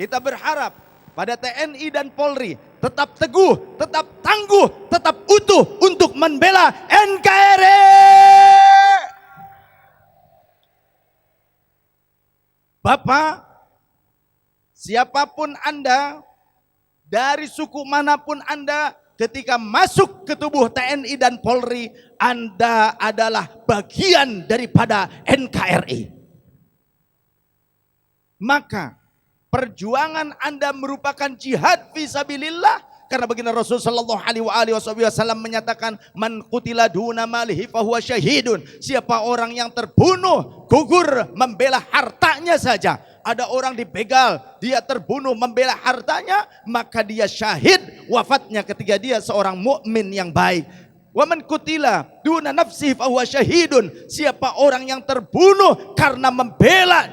kita berharap pada TNI dan Polri tetap teguh, tetap tangguh, tetap utuh untuk membela NKRI. Bapak, siapapun Anda, dari suku manapun Anda, ketika masuk ke tubuh TNI dan Polri, Anda adalah bagian daripada NKRI. Maka perjuangan Anda merupakan jihad fisabilillah. Karena baginda Rasul sallallahu alaihi wasallam menyatakan, man qutila duna malihi fahuwa syahidun. Siapa orang yang terbunuh gugur membela hartanya saja. Ada orang dibegal, dia terbunuh membela hartanya, maka dia syahid wafatnya ketika dia seorang mukmin yang baik. Wa man qutila duna nafsihi fahuwa syahidun. Siapa orang yang terbunuh karena membela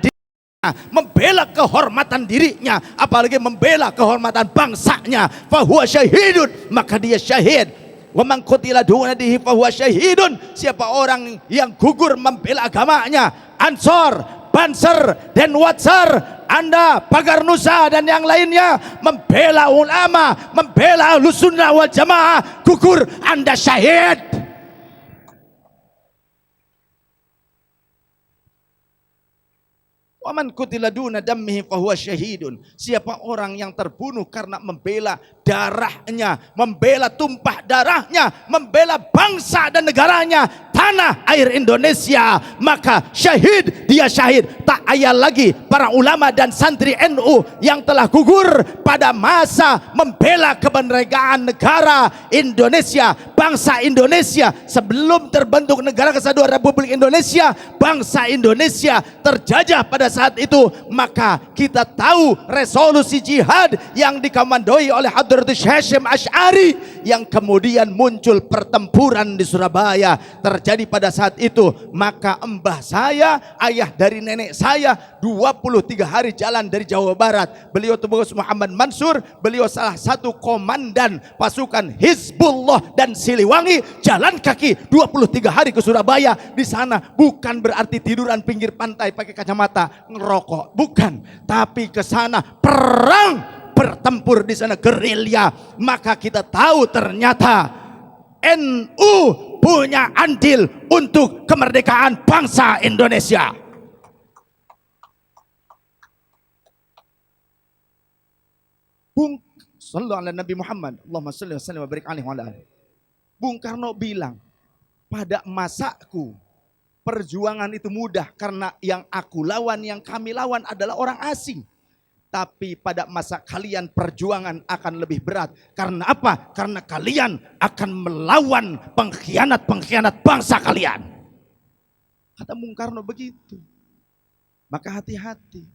kehormatan dirinya, apalagi membela kehormatan bangsanya, fahuwa syahidun, maka dia syahid. Wa man qutila duna dihi fahuwa syahidun. Siapa orang yang gugur membela agamanya, Ansor, Banser, dan Watsar, Anda, Pagar Nusa dan yang lainnya, membela ulama, membela Ahlus Sunnah wal Jamaah, gugur, Anda syahid. Waman qutila duna dammihi fahuwa syahidun. Siapa orang yang terbunuh karena membela darahnya, membela tumpah darahnya, membela bangsa dan negaranya, tanah air Indonesia, maka syahid, dia syahid. Tak ayal lagi para ulama dan santri NU yang telah gugur pada masa membela kemerdekaan negara Indonesia, bangsa Indonesia sebelum terbentuk negara kesatuan Republik Indonesia. Bangsa Indonesia terjajah pada saat itu, maka kita tahu resolusi jihad yang dikomandoi oleh Hadratus Hasyim Asy'ari, yang kemudian muncul pertempuran di Surabaya terjadi pada saat itu. Maka mbah saya, ayah dari nenek saya, 23 hari jalan dari Jawa Barat. Beliau Tubagus Muhammad Mansur, beliau salah satu komandan pasukan Hizbullah dan Siliwangi, jalan kaki 23 hari ke Surabaya. Di sana bukan berarti tiduran pinggir pantai pakai kacamata ngerokok, bukan, tapi ke sana perang, bertempur di sana, gerilya. Maka kita tahu ternyata NU punya andil untuk kemerdekaan bangsa Indonesia. Sallallahu ala Nabi Muhammad, Allahumma shalli wa sallim wa barik alaihi wa ala alihi. Bung Karno bilang, pada masaku perjuangan itu mudah karena yang aku lawan, yang kami lawan adalah orang asing. Tapi pada masa kalian perjuangan akan lebih berat. Karena apa? Karena kalian akan melawan pengkhianat-pengkhianat bangsa kalian. Kata Bung Karno begitu. Maka hati-hati.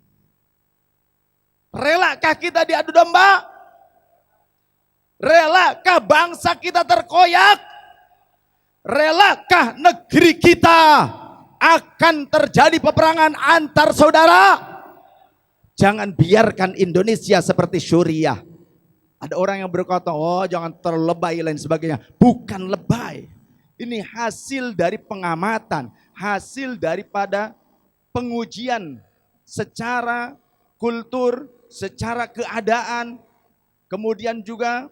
Relakah kita diadu domba? Relakah bangsa kita terkoyak? Relakah negeri kita akan terjadi peperangan antar saudara? Jangan biarkan Indonesia seperti Suriah. Ada orang yang berkata, oh jangan terlalu lebay lain sebagainya. Bukan lebay. Ini hasil dari pengamatan, hasil daripada pengujian secara kultur, secara keadaan, kemudian juga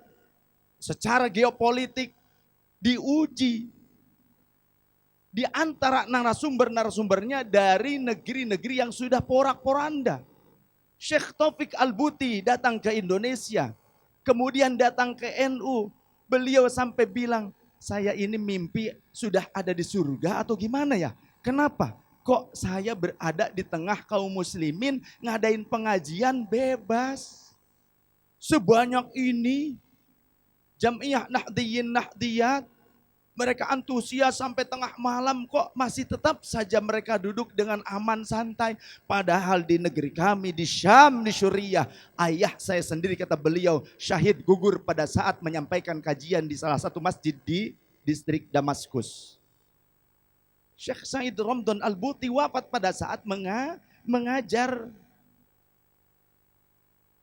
secara geopolitik, diuji di antara narasumber-narasumbernya dari negeri-negeri yang sudah porak-poranda. Syekh Taufik Al-Buti datang ke Indonesia, kemudian datang ke NU. Beliau sampai bilang, saya ini mimpi sudah ada di surga atau gimana ya? Kenapa? Kok saya berada di tengah kaum muslimin ngadain pengajian bebas? Sebanyak ini, Jam'iyah Nahdliyin Nahdliyat, mereka antusias sampai tengah malam, kok masih tetap saja mereka duduk dengan aman santai. Padahal di negeri kami, di Syam, di Suriah, ayah saya sendiri, kata beliau, syahid gugur pada saat menyampaikan kajian di salah satu masjid di distrik Damaskus. Syekh Said Ramdan Al-Buti wafat pada saat mengajar.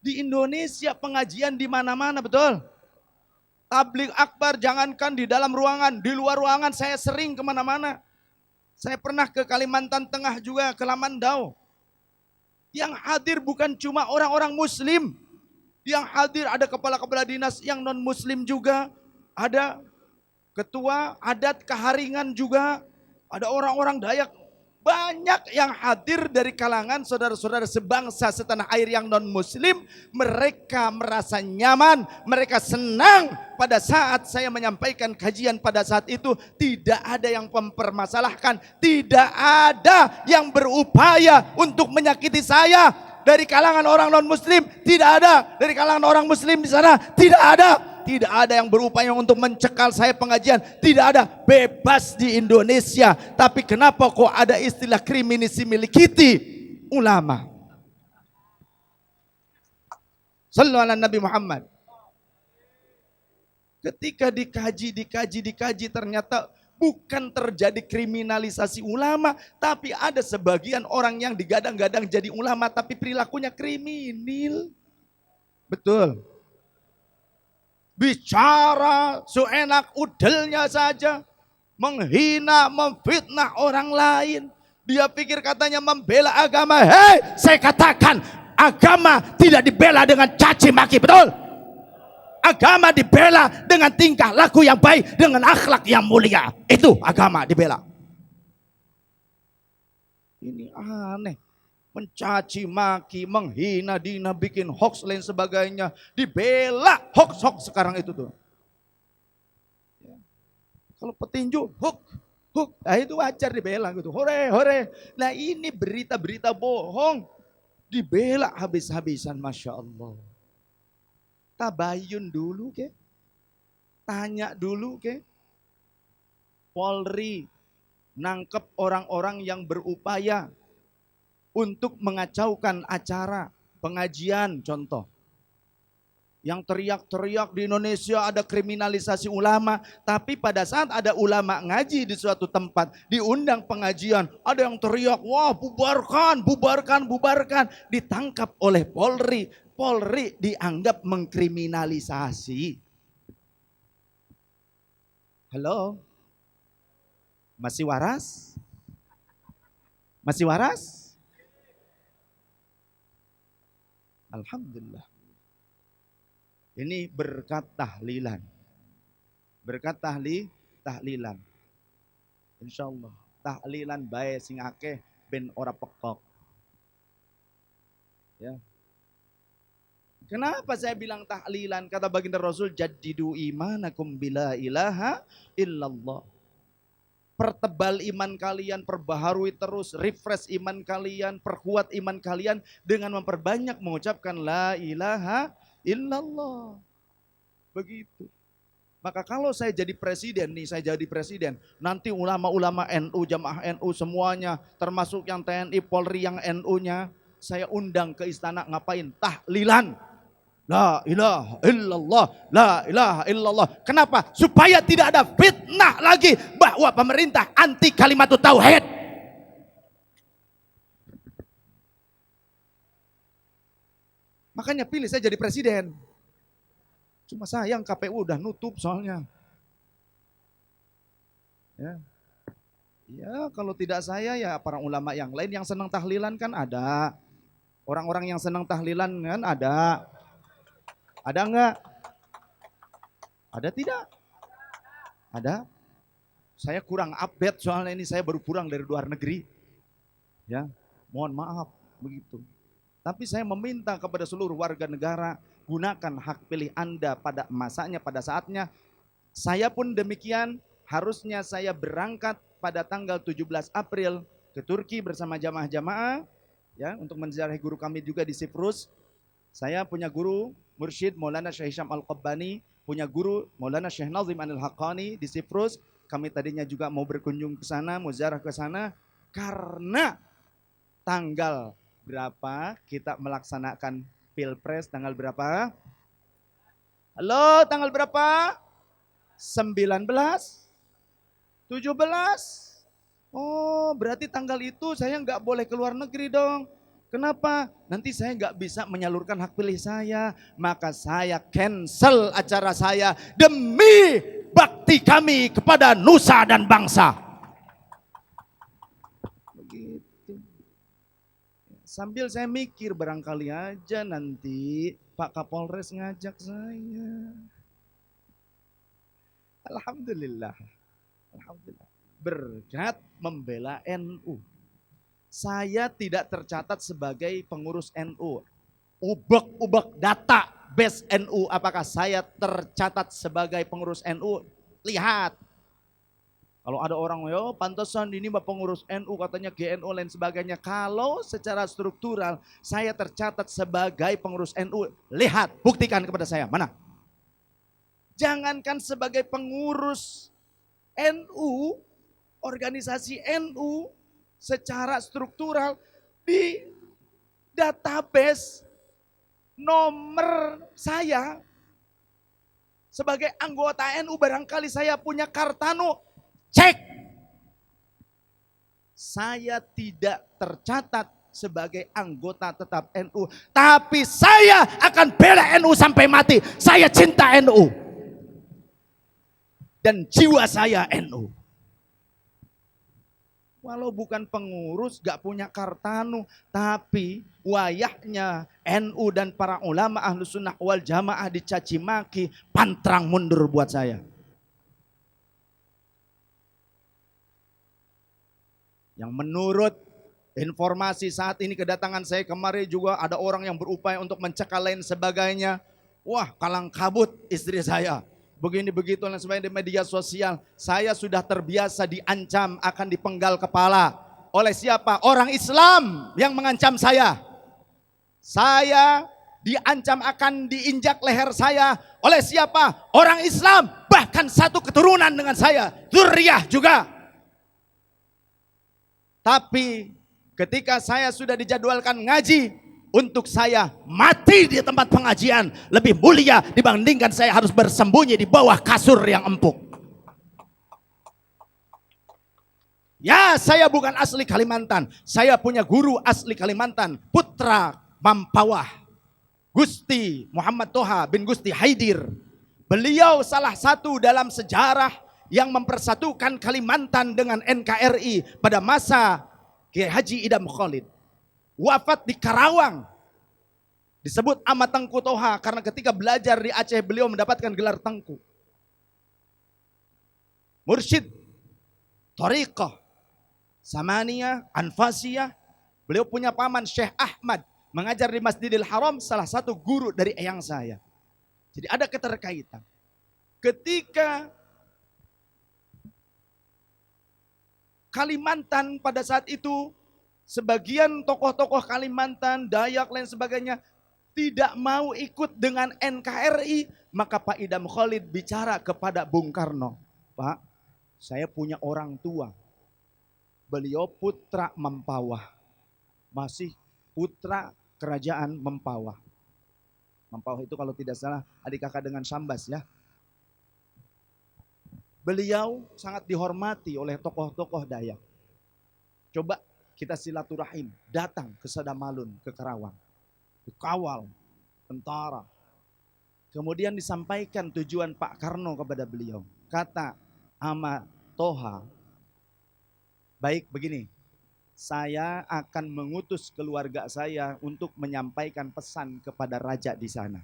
Di Indonesia pengajian di mana-mana, betul? Tabligh akbar jangankan di dalam ruangan, di luar ruangan saya sering kemana-mana. Saya pernah ke Kalimantan Tengah juga, ke Lamandau. Yang hadir bukan cuma orang-orang muslim. Yang hadir ada kepala-kepala dinas yang non muslim juga. Ada ketua adat Kaharingan juga. Ada orang-orang Dayak. Banyak yang hadir dari kalangan saudara-saudara sebangsa setanah air yang non muslim. Mereka merasa nyaman, mereka senang pada saat saya menyampaikan kajian pada saat itu. Tidak ada yang mempermasalahkan, tidak ada yang berupaya untuk menyakiti saya. Dari kalangan orang non muslim tidak ada, dari kalangan orang muslim di sana tidak ada. Tidak ada yang berupaya untuk mencekal saya pengajian. Tidak ada, bebas di Indonesia. Tapi kenapa kok ada istilah kriminisi milikiti ulama? Sallu ala Nabi Muhammad. Ketika dikaji ternyata bukan terjadi kriminalisasi ulama. Tapi ada sebagian orang yang digadang-gadang jadi ulama tapi perilakunya kriminal. Betul. Bicara seenak udelnya saja, menghina, memfitnah orang lain. Dia pikir katanya membela agama. Hei, saya katakan agama tidak dibela dengan caci maki, betul? Agama dibela dengan tingkah laku yang baik, dengan akhlak yang mulia. Itu agama dibela. Ini aneh. Mencaci maki, menghina dina, bikin hoax lain sebagainya, dibela hoax sekarang itu tuh. Ya. Kalau petinju hook, nah itu wajar dibela gitu, hore. Nah ini berita-berita bohong, dibela habis-habisan, masya Allah. Tabayun dulu ke, tanya dulu ke, Polri nangkep orang-orang yang berupaya untuk mengacaukan acara pengajian, contoh. Yang teriak-teriak di Indonesia ada kriminalisasi ulama. Tapi pada saat ada ulama ngaji di suatu tempat, diundang pengajian, ada yang teriak, wah bubarkan. Ditangkap oleh Polri. Polri dianggap mengkriminalisasi. Halo? Masih waras? Masih waras? Alhamdulillah. Ini berkat tahlilan. Berkat tahlilan. Insyaallah tahlilan bae sing akeh ben ora pekok. Ya. Kenapa saya bilang tahlilan? Kata baginda Rasul, jaddidu imanakum bila ilaha illallah. Pertebal iman kalian, perbaharui terus, refresh iman kalian, perkuat iman kalian dengan memperbanyak mengucapkan la ilaha illallah. Begitu. Maka kalau saya jadi presiden nanti ulama-ulama NU, jamaah NU semuanya, termasuk yang TNI, Polri yang NU-nya, saya undang ke istana ngapain? Tahlilan. La ilaha illallah, la ilaha illallah. Kenapa? Supaya tidak ada fitnah lagi bahwa pemerintah anti kalimat tauhid. Makanya pilih saya jadi presiden. Cuma sayang KPU udah nutup soalnya. Ya kalau tidak saya ya para ulama yang lain yang senang tahlilan kan ada. Orang-orang yang senang tahlilan kan ada. Ada enggak? Ada tidak? Ada. Saya kurang update soalnya ini saya baru pulang dari luar negeri. Ya, mohon maaf begitu. Tapi saya meminta kepada seluruh warga negara, gunakan hak pilih Anda pada masanya, pada saatnya. Saya pun demikian, harusnya saya berangkat pada tanggal 17 April ke Turki bersama jamaah-jamaah ya untuk menziarahi guru kami juga di Siprus. Saya punya guru Mursyid Maulana Syekh Hisham Al-Qabbani, punya guru Maulana Syekh Nazim Al-Haqqani di Siprus. Kami tadinya juga mau berkunjung ke sana, mau ziarah ke sana, karena tanggal berapa kita melaksanakan Pilpres, tanggal berapa? Halo, tanggal berapa? 19? 17? Oh, berarti tanggal itu saya nggak boleh keluar negeri dong. Kenapa? Nanti saya nggak bisa menyalurkan hak pilih saya. Maka saya cancel acara saya demi bakti kami kepada nusa dan bangsa. Begitu. Sambil saya mikir barangkali aja nanti Pak Kapolres ngajak saya. Alhamdulillah. Alhamdulillah. Berkat membela NU. Saya tidak tercatat sebagai pengurus NU. Ubek-ubek data base NU, apakah saya tercatat sebagai pengurus NU? Lihat. Kalau ada orang, yo pantesan ini mah pengurus NU katanya GNU lain sebagainya. Kalau secara struktural saya tercatat sebagai pengurus NU, lihat, buktikan kepada saya. Mana? Jangankan sebagai pengurus NU, organisasi NU secara struktural di database nomor saya sebagai anggota NU, barangkali saya punya kartanu, cek. Saya tidak tercatat sebagai anggota tetap NU, tapi saya akan bela NU sampai mati. Saya cinta NU dan jiwa saya NU. Walau bukan pengurus, gak punya kartanu, tapi wayahnya NU dan para ulama Ahlus Sunnah wal Jamaah dicaci maki, pantrang mundur buat saya. Yang menurut informasi saat ini kedatangan saya kemarin juga ada orang yang berupaya untuk mencekal lain sebagainya. Wah, kalang kabut istri saya. Begini begitu dan sebagainya di media sosial. Saya sudah terbiasa diancam akan dipenggal kepala. Oleh siapa? Orang Islam yang mengancam saya. Saya diancam akan diinjak leher saya. Oleh siapa? Orang Islam. Bahkan satu keturunan dengan saya. Dzurriyyah juga. Tapi ketika saya sudah dijadwalkan ngaji, untuk saya mati di tempat pengajian lebih mulia dibandingkan saya harus bersembunyi di bawah kasur yang empuk. Ya, saya bukan asli Kalimantan. Saya punya guru asli Kalimantan, putra Mampawah, Gusti Muhammad Toha bin Gusti Haidir. Beliau salah satu dalam sejarah yang mempersatukan Kalimantan dengan NKRI pada masa Kiai Haji Idam Khalid. Wafat di Karawang. Disebut Ahmad Tengku Toha karena ketika belajar di Aceh beliau mendapatkan gelar Tengku. Mursyid, Thariqah, Samaniyah, Anfasiyah. Beliau punya paman Syekh Ahmad. Mengajar di Masjidil Haram, salah satu guru dari eyang saya. Jadi ada keterkaitan. Ketika Kalimantan pada saat itu, sebagian tokoh-tokoh Kalimantan, Dayak lain sebagainya tidak mau ikut dengan NKRI, maka Pak Idam Khalid bicara kepada Bung Karno, Pak, saya punya orang tua, beliau putra Mempawah, masih putra kerajaan Mempawah. Mempawah itu kalau tidak salah adik kakak dengan Sambas ya. Beliau sangat dihormati oleh tokoh-tokoh Dayak. Coba kita silaturahim, datang ke Sadamalun, ke Karawang. Dikawal tentara. Kemudian disampaikan tujuan Pak Karno kepada beliau. Kata Ahmad Toha, baik begini, saya akan mengutus keluarga saya untuk menyampaikan pesan kepada raja di sana.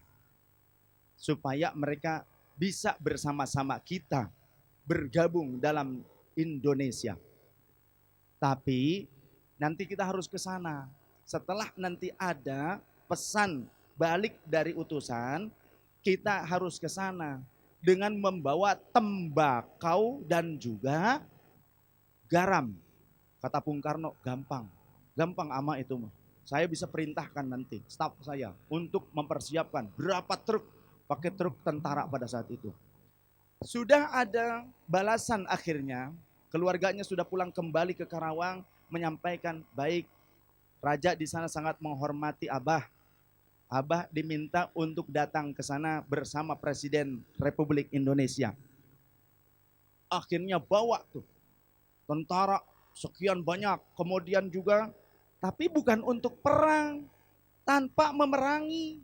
Supaya mereka bisa bersama-sama kita bergabung dalam Indonesia. Tapi nanti kita harus ke sana. Setelah nanti ada pesan balik dari utusan, kita harus ke sana dengan membawa tembakau dan juga garam. Kata Bung Karno, gampang. Gampang ama itu mah. Saya bisa perintahkan nanti staf saya untuk mempersiapkan berapa truk, pakai truk tentara pada saat itu. Sudah ada balasan akhirnya, keluarganya sudah pulang kembali ke Karawang menyampaikan, baik, raja di sana sangat menghormati Abah. Abah diminta untuk datang ke sana bersama Presiden Republik Indonesia. Akhirnya bawa tuh tentara sekian banyak, kemudian juga, tapi bukan untuk perang, tanpa memerangi.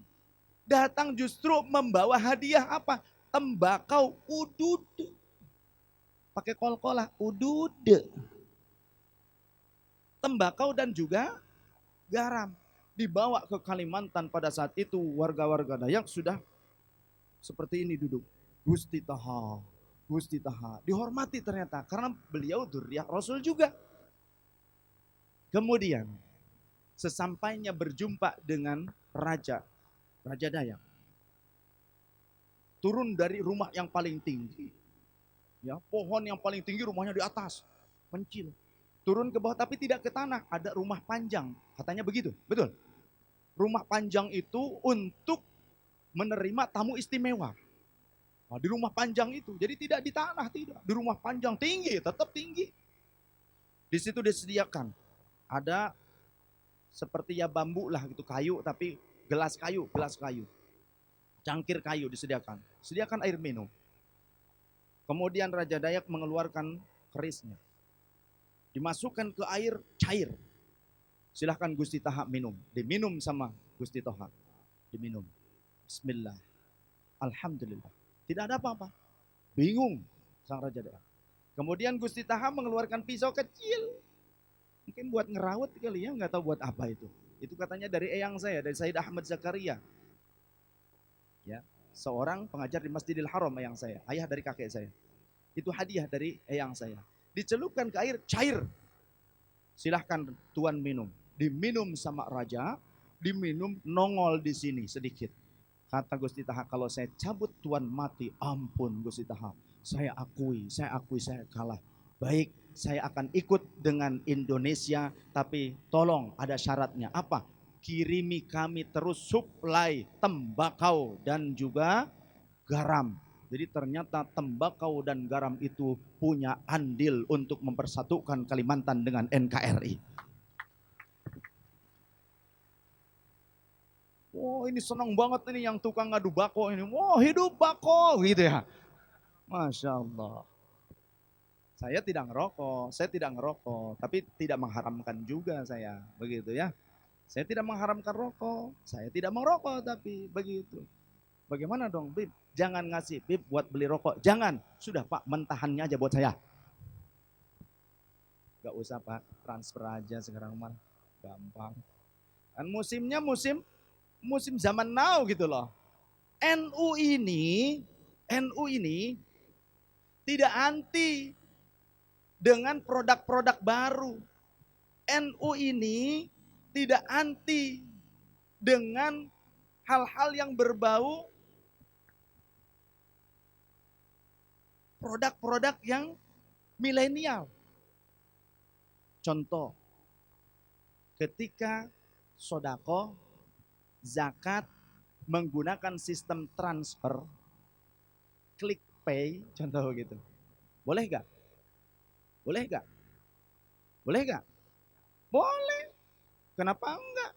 Datang justru membawa hadiah apa? Tembakau udude. Pakai kol-kolah, udude. Tembakau dan juga garam. Dibawa ke Kalimantan pada saat itu warga-warga Dayak sudah seperti ini duduk. Gusti Taha, Gusti Taha. Dihormati ternyata karena beliau dzurriyyah Rasul juga. Kemudian sesampainya berjumpa dengan Raja Dayak. Turun dari rumah yang paling tinggi. Ya, pohon yang paling tinggi rumahnya di atas. Mencil. Turun ke bawah tapi tidak ke tanah, ada rumah panjang. Katanya begitu, betul. Rumah panjang itu untuk menerima tamu istimewa. Nah, di rumah panjang itu, jadi tidak di tanah, tidak. Di rumah panjang tinggi, tetap tinggi. Di situ disediakan, ada seperti ya bambu lah gitu, kayu tapi gelas kayu. Cangkir kayu disediakan. Sediakan air minum. Kemudian Raja Dayak mengeluarkan kerisnya. Dimasukkan ke air cair. Silahkan Gusti Taha minum. Diminum sama Gusti Taha. Diminum. Bismillah. Alhamdulillah. Tidak ada apa-apa. Bingung sang Raja Dayak. Kemudian Gusti Taha mengeluarkan pisau kecil. Mungkin buat ngerawat kali ya, nggak tahu buat apa itu. Itu katanya dari eyang saya, dari Said Ahmad Zakaria. Ya, seorang pengajar di Masjidil Haram eyang saya, ayah dari kakek saya. Itu hadiah dari eyang saya. Dicelupkan ke air cair. Silahkan tuan minum. Diminum sama raja, diminum nongol di sini sedikit. Kata Gusti Taha, kalau saya cabut tuan mati, ampun Gusti Taha. Saya akui saya kalah. Baik, saya akan ikut dengan Indonesia, tapi tolong ada syaratnya. Apa? Kirimi kami terus suplai tembakau dan juga garam. Jadi ternyata tembakau dan garam itu punya andil untuk mempersatukan Kalimantan dengan NKRI. Oh, ini senang banget ini yang tukang ngadu bako ini. Wah, hidup bako gitu ya. Masya Allah. Saya tidak ngerokok, tapi tidak mengharamkan juga saya, begitu ya. Saya tidak mengharamkan rokok, saya tidak merokok tapi begitu. Bagaimana dong Bib? Jangan ngasih Bib buat beli rokok, jangan. Sudah Pak, mentahannya aja buat saya. Gak usah Pak, transfer aja sekarang mah, gampang. Dan musimnya musim zaman now gitu loh. NU ini tidak anti dengan produk-produk baru. NU ini tidak anti dengan hal-hal yang berbau produk-produk yang milenial. Contoh, ketika sodako, zakat menggunakan sistem transfer, klik pay, contoh gitu. Boleh gak? Boleh gak? Boleh gak? Boleh. Kenapa enggak?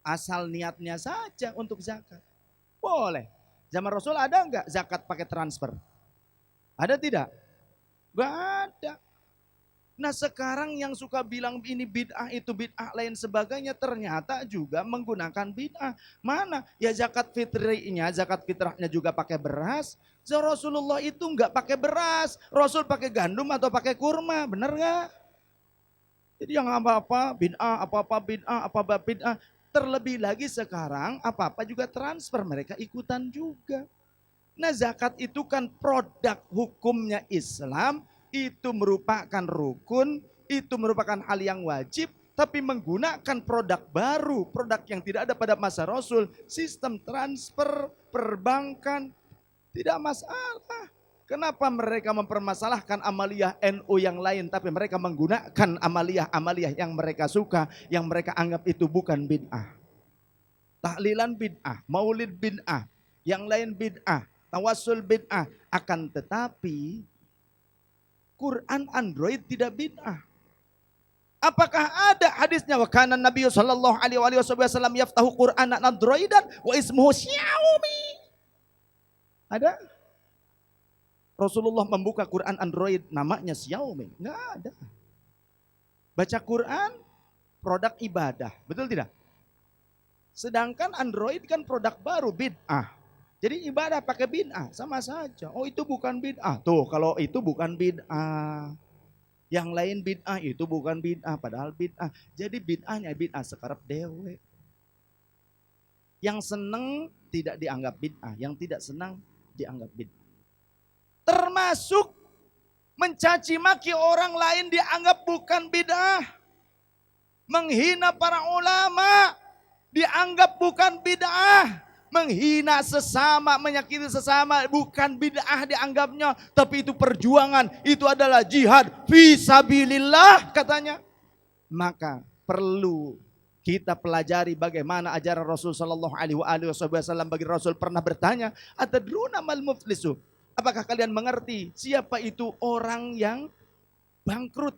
Asal niatnya saja untuk zakat. Boleh. Zaman Rasul ada enggak zakat pakai transfer? Ada tidak? Enggak ada. Nah sekarang yang suka bilang ini bid'ah, itu bid'ah lain sebagainya, ternyata juga menggunakan bid'ah. Mana? Ya zakat fitrahnya juga pakai beras. Rasulullah itu enggak pakai beras. Rasul pakai gandum atau pakai kurma, benar enggak? Jadi yang apa-apa bid'ah, apa-apa bid'ah. Terlebih lagi sekarang apa-apa juga transfer, mereka ikutan juga. Nah zakat itu kan produk hukumnya Islam, itu merupakan rukun, itu merupakan hal yang wajib, tapi menggunakan produk baru, produk yang tidak ada pada masa Rasul, sistem transfer, perbankan, tidak masalah. Kenapa mereka mempermasalahkan amaliyah NU yang lain, tapi mereka menggunakan amaliyah yang mereka suka, yang mereka anggap itu bukan bid'ah. Tahlilan bid'ah, maulid bid'ah, yang lain bid'ah, tawassul bid'ah. Akan tetapi Quran Android tidak bid'ah. Apakah ada hadisnya wa kana Nabi sallallahu alaihi wasallam yaftahu Qur'anan Androidan wa ismuhu Xiaomi? Ada? Rasulullah membuka Quran Android namanya Xiaomi? Enggak ada. Baca Quran produk ibadah, betul tidak? Sedangkan Android kan produk baru bid'ah. Jadi ibadah pakai bid'ah sama saja. Oh itu bukan bid'ah. Tuh kalau itu bukan bid'ah. Yang lain bid'ah itu bukan bid'ah, padahal bid'ah. Jadi bid'ahnya bid'ah sekarang dewe. Yang seneng tidak dianggap bid'ah, yang tidak senang dianggap bid'ah. Termasuk mencaci maki orang lain dianggap bukan bid'ah. Menghina para ulama dianggap bukan bid'ah. Menghina sesama, menyakiti sesama bukan bid'ah dianggapnya, tapi itu perjuangan, itu adalah jihad fisabilillah katanya. Maka perlu kita pelajari bagaimana ajaran Rasul sallallahu alaihi wasallam. Bagi Rasul pernah bertanya, atadruna mal muflisu? Apakah kalian mengerti siapa itu orang yang bangkrut?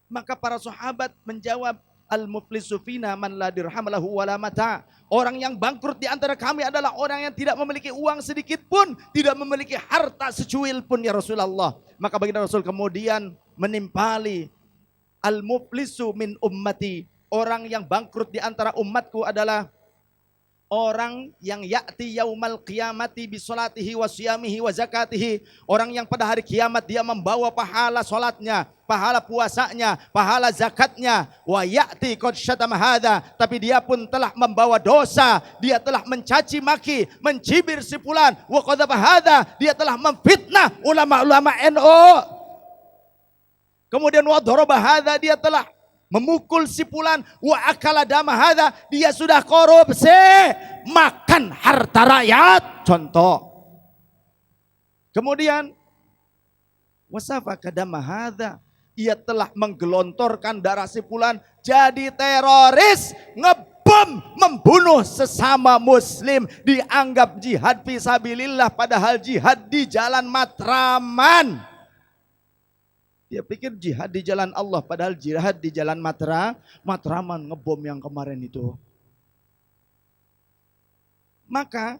Maka para sahabat menjawab, al-muflisu fina man la dirham lahu wala mata. Orang yang bangkrut di antara kami adalah orang yang tidak memiliki uang sedikit pun, tidak memiliki harta secuil pun ya Rasulullah. Maka baginda Rasul kemudian menimpali, al-muflisu min ummati. Orang yang bangkrut di antara umatku adalah orang yang ya'ti yaumal qiyamati bi salatihi wa siyamihi wa zakatihi. Orang yang pada hari kiamat dia membawa pahala salatnya, pahala puasanya, pahala zakatnya. Wa ya'ti qad syatama hadza, tapi dia pun telah membawa dosa, dia telah mencaci maki, mencibir si fulan. Wa qadzaba hadza, dia telah memfitnah ulama-ulama NU. Kemudian wa daraba hadza, dia telah memukul si fulan. Wa akala dama hadza, dia sudah korupsi, makan harta rakyat, contoh. Kemudian wasafaka dama hadza, ia telah menggelontorkan darah si fulan, jadi teroris, ngebom, membunuh sesama muslim, dianggap jihad fisabilillah, padahal jihad di jalan Matraman. Dia pikir jihad di jalan Allah, padahal jihad di jalan Matraman, ngebom yang kemarin itu. Maka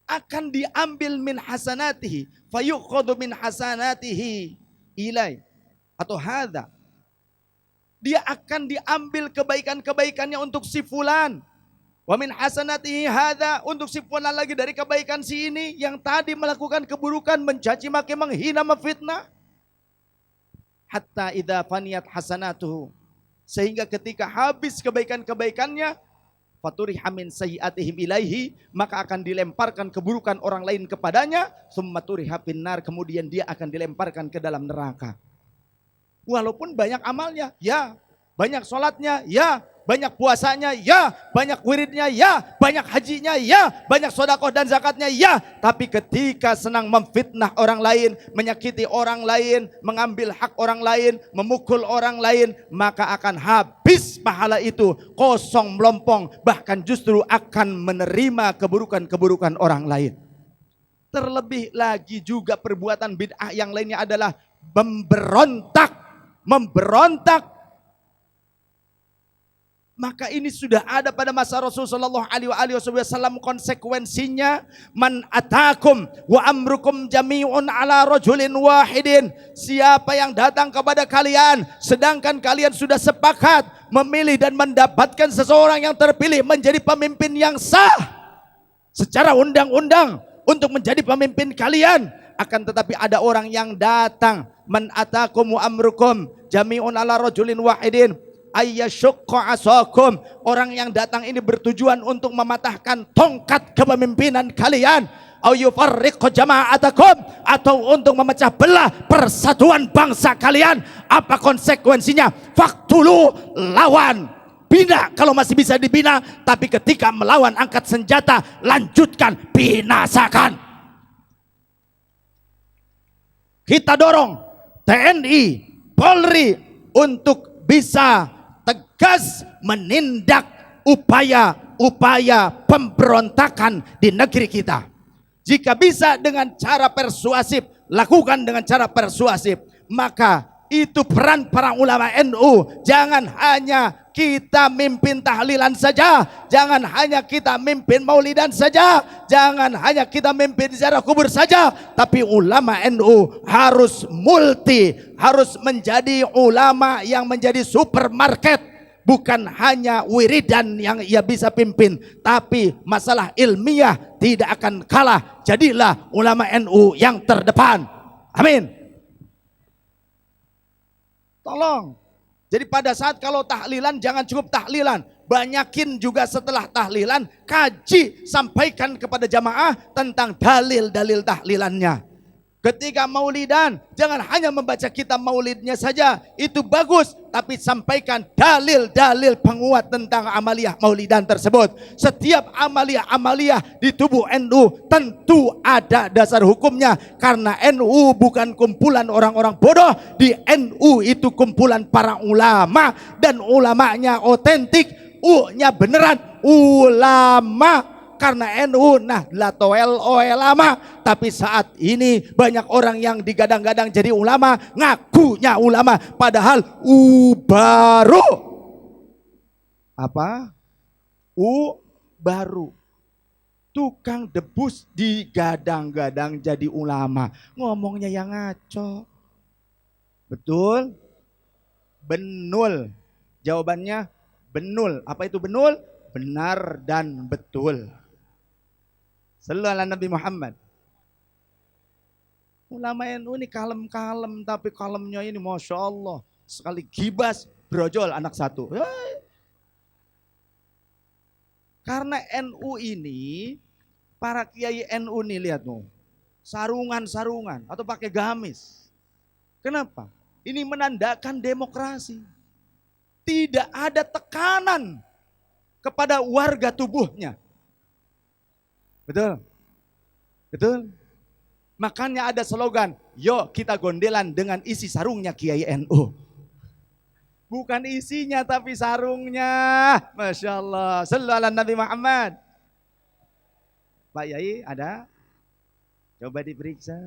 akan diambil min hasanatihi, fayukhadhu min hasanatihi ilai, atau hadza. Dia akan diambil kebaikan-kebaikannya untuk si fulan. Wa min hasanatihi hadza, untuk si fulan lagi dari kebaikan si ini yang tadi melakukan keburukan, mencaci maki, menghina, memfitnah. Hatta idza faniyat hasanatuhu, sehingga ketika habis kebaikan-kebaikannya, faturiha min sayyi'atihim ilaihi, maka akan dilemparkan keburukan orang lain kepadanya, summa turiha finnar, kemudian dia akan dilemparkan ke dalam neraka. Walaupun banyak amalnya, ya, banyak sholatnya, ya, banyak puasanya, ya, banyak wiridnya, ya, banyak hajinya, ya, banyak sedekah dan zakatnya, ya, tapi ketika senang memfitnah orang lain, menyakiti orang lain, mengambil hak orang lain, memukul orang lain, maka akan habis pahala itu, kosong melompong, bahkan justru akan menerima keburukan-keburukan orang lain. Terlebih lagi juga perbuatan bid'ah yang lainnya adalah memberontak. Maka ini sudah ada pada masa Rasulullah SAW konsekuensinya. Man atakum wa amrukum jami'un ala rajulin wahidin. Siapa yang datang kepada kalian sedangkan kalian sudah sepakat memilih dan mendapatkan seseorang yang terpilih menjadi pemimpin yang sah secara undang-undang untuk menjadi pemimpin kalian, akan tetapi ada orang yang datang, man atakum wa amrukum jami'un ala rajulin wahidin ayyashqa asakum, orang yang datang ini bertujuan untuk mematahkan tongkat kepemimpinan kalian, au yufarriqu jama'atakum, atau untuk memecah belah persatuan bangsa kalian. Apa konsekuensinya? Faktulu, lawan, bina kalau masih bisa dibina, tapi ketika melawan angkat senjata, lanjutkan, binasakan. Kita dorong TNI, Polri untuk bisa tegas menindak upaya-upaya pemberontakan di negeri kita. Jika bisa dengan cara persuasif, lakukan dengan cara persuasif. Maka itu peran para ulama NU. Jangan hanya kita mimpin tahlilan saja, jangan hanya kita mimpin maulidan saja, jangan hanya kita mimpin ziarah kubur saja, tapi ulama NU harus multi, harus menjadi ulama yang menjadi supermarket. Bukan hanya wiridan yang ia bisa pimpin, tapi masalah ilmiah tidak akan kalah. Jadilah ulama NU yang terdepan. Amin. Tolong. Jadi pada saat kalau tahlilan jangan cukup tahlilan, banyakin juga setelah tahlilan, kaji, sampaikan kepada jamaah tentang dalil-dalil tahlilannya. Ketika maulidan, jangan hanya membaca kitab maulidnya saja, itu bagus, tapi sampaikan dalil-dalil penguat tentang amaliyah maulidan tersebut. Setiap amaliyah di tubuh NU tentu ada dasar hukumnya, karena NU bukan kumpulan orang-orang bodoh, di NU itu kumpulan para ulama, dan ulamanya otentik, U-nya beneran, ulama. Karena NU Nahdlatul Ulama, tapi saat ini banyak orang yang digadang-gadang jadi ulama, ngakunya ulama, padahal baru apa? Baru tukang debus digadang-gadang jadi ulama, ngomongnya yang ngaco. Betul? Benul. Jawabannya benul. Apa itu benul? Benar dan betul. Sallallahu alaihi Nabi Muhammad. Ulama NU ini kalem-kalem, tapi kalemnya ini Masya Allah. Sekali gibas, brojol anak satu. Karena NU ini, para kiai NU nih lihat tuh, sarungan-sarungan atau pakai gamis. Kenapa? Ini menandakan demokrasi. Tidak ada tekanan kepada warga tubuhnya. Betul? Betul? Makanya ada slogan, yuk kita gondelan dengan isi sarungnya Kiai NU. Bukan isinya tapi sarungnya. Masya Allah. Sallallahu alaihi Nabi Muhammad. Pak Yai ada? Coba diperiksa.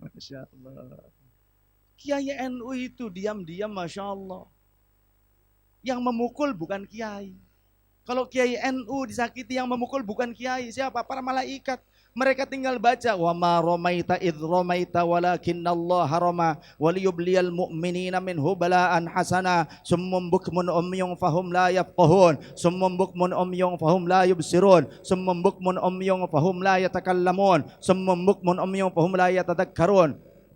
Masya Allah. Kiai NU itu diam-diam Masya Allah. Yang memukul bukan Kiai. Kalau Kiai NU disakiti, yang memukul bukan Kiai. Siapa? Para malaikat. Mereka tinggal baca, wa ma ramaita idh ramaita walakinnallaha rama waliyubliyal mu'minina minhu bala'an hasana summum bukmun umyun fahum la yafqahun summum bukmun umyun fahum la yubsirun summum bukmun umyun fahum la yatakallamun summum bukmun umyun fahum la yatadakkarun.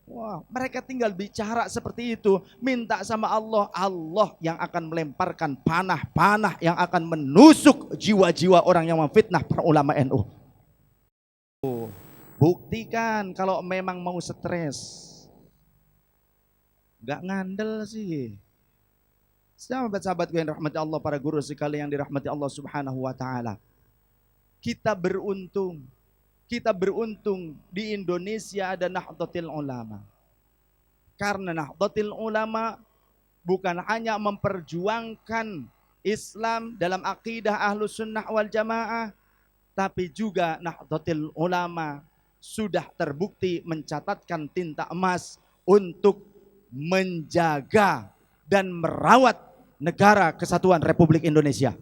Wah, mereka tinggal bicara seperti itu, minta sama Allah, Allah yang akan melemparkan panah-panah yang akan menusuk jiwa-jiwa orang yang memfitnah para ulama NU. Buktikan kalau memang mau stres. Gak ngandel sih. Sahabat-sahabat yang dirahmati Allah, para guru sekalian yang dirahmati Allah Subhanahu wa taala. Kita beruntung di Indonesia ada Nahdlatul Ulama. Karena Nahdlatul Ulama bukan hanya memperjuangkan Islam dalam akidah Ahlus Sunnah wal Jamaah, tapi juga Nahdlatul Ulama sudah terbukti mencatatkan tinta emas untuk menjaga dan merawat negara kesatuan Republik Indonesia.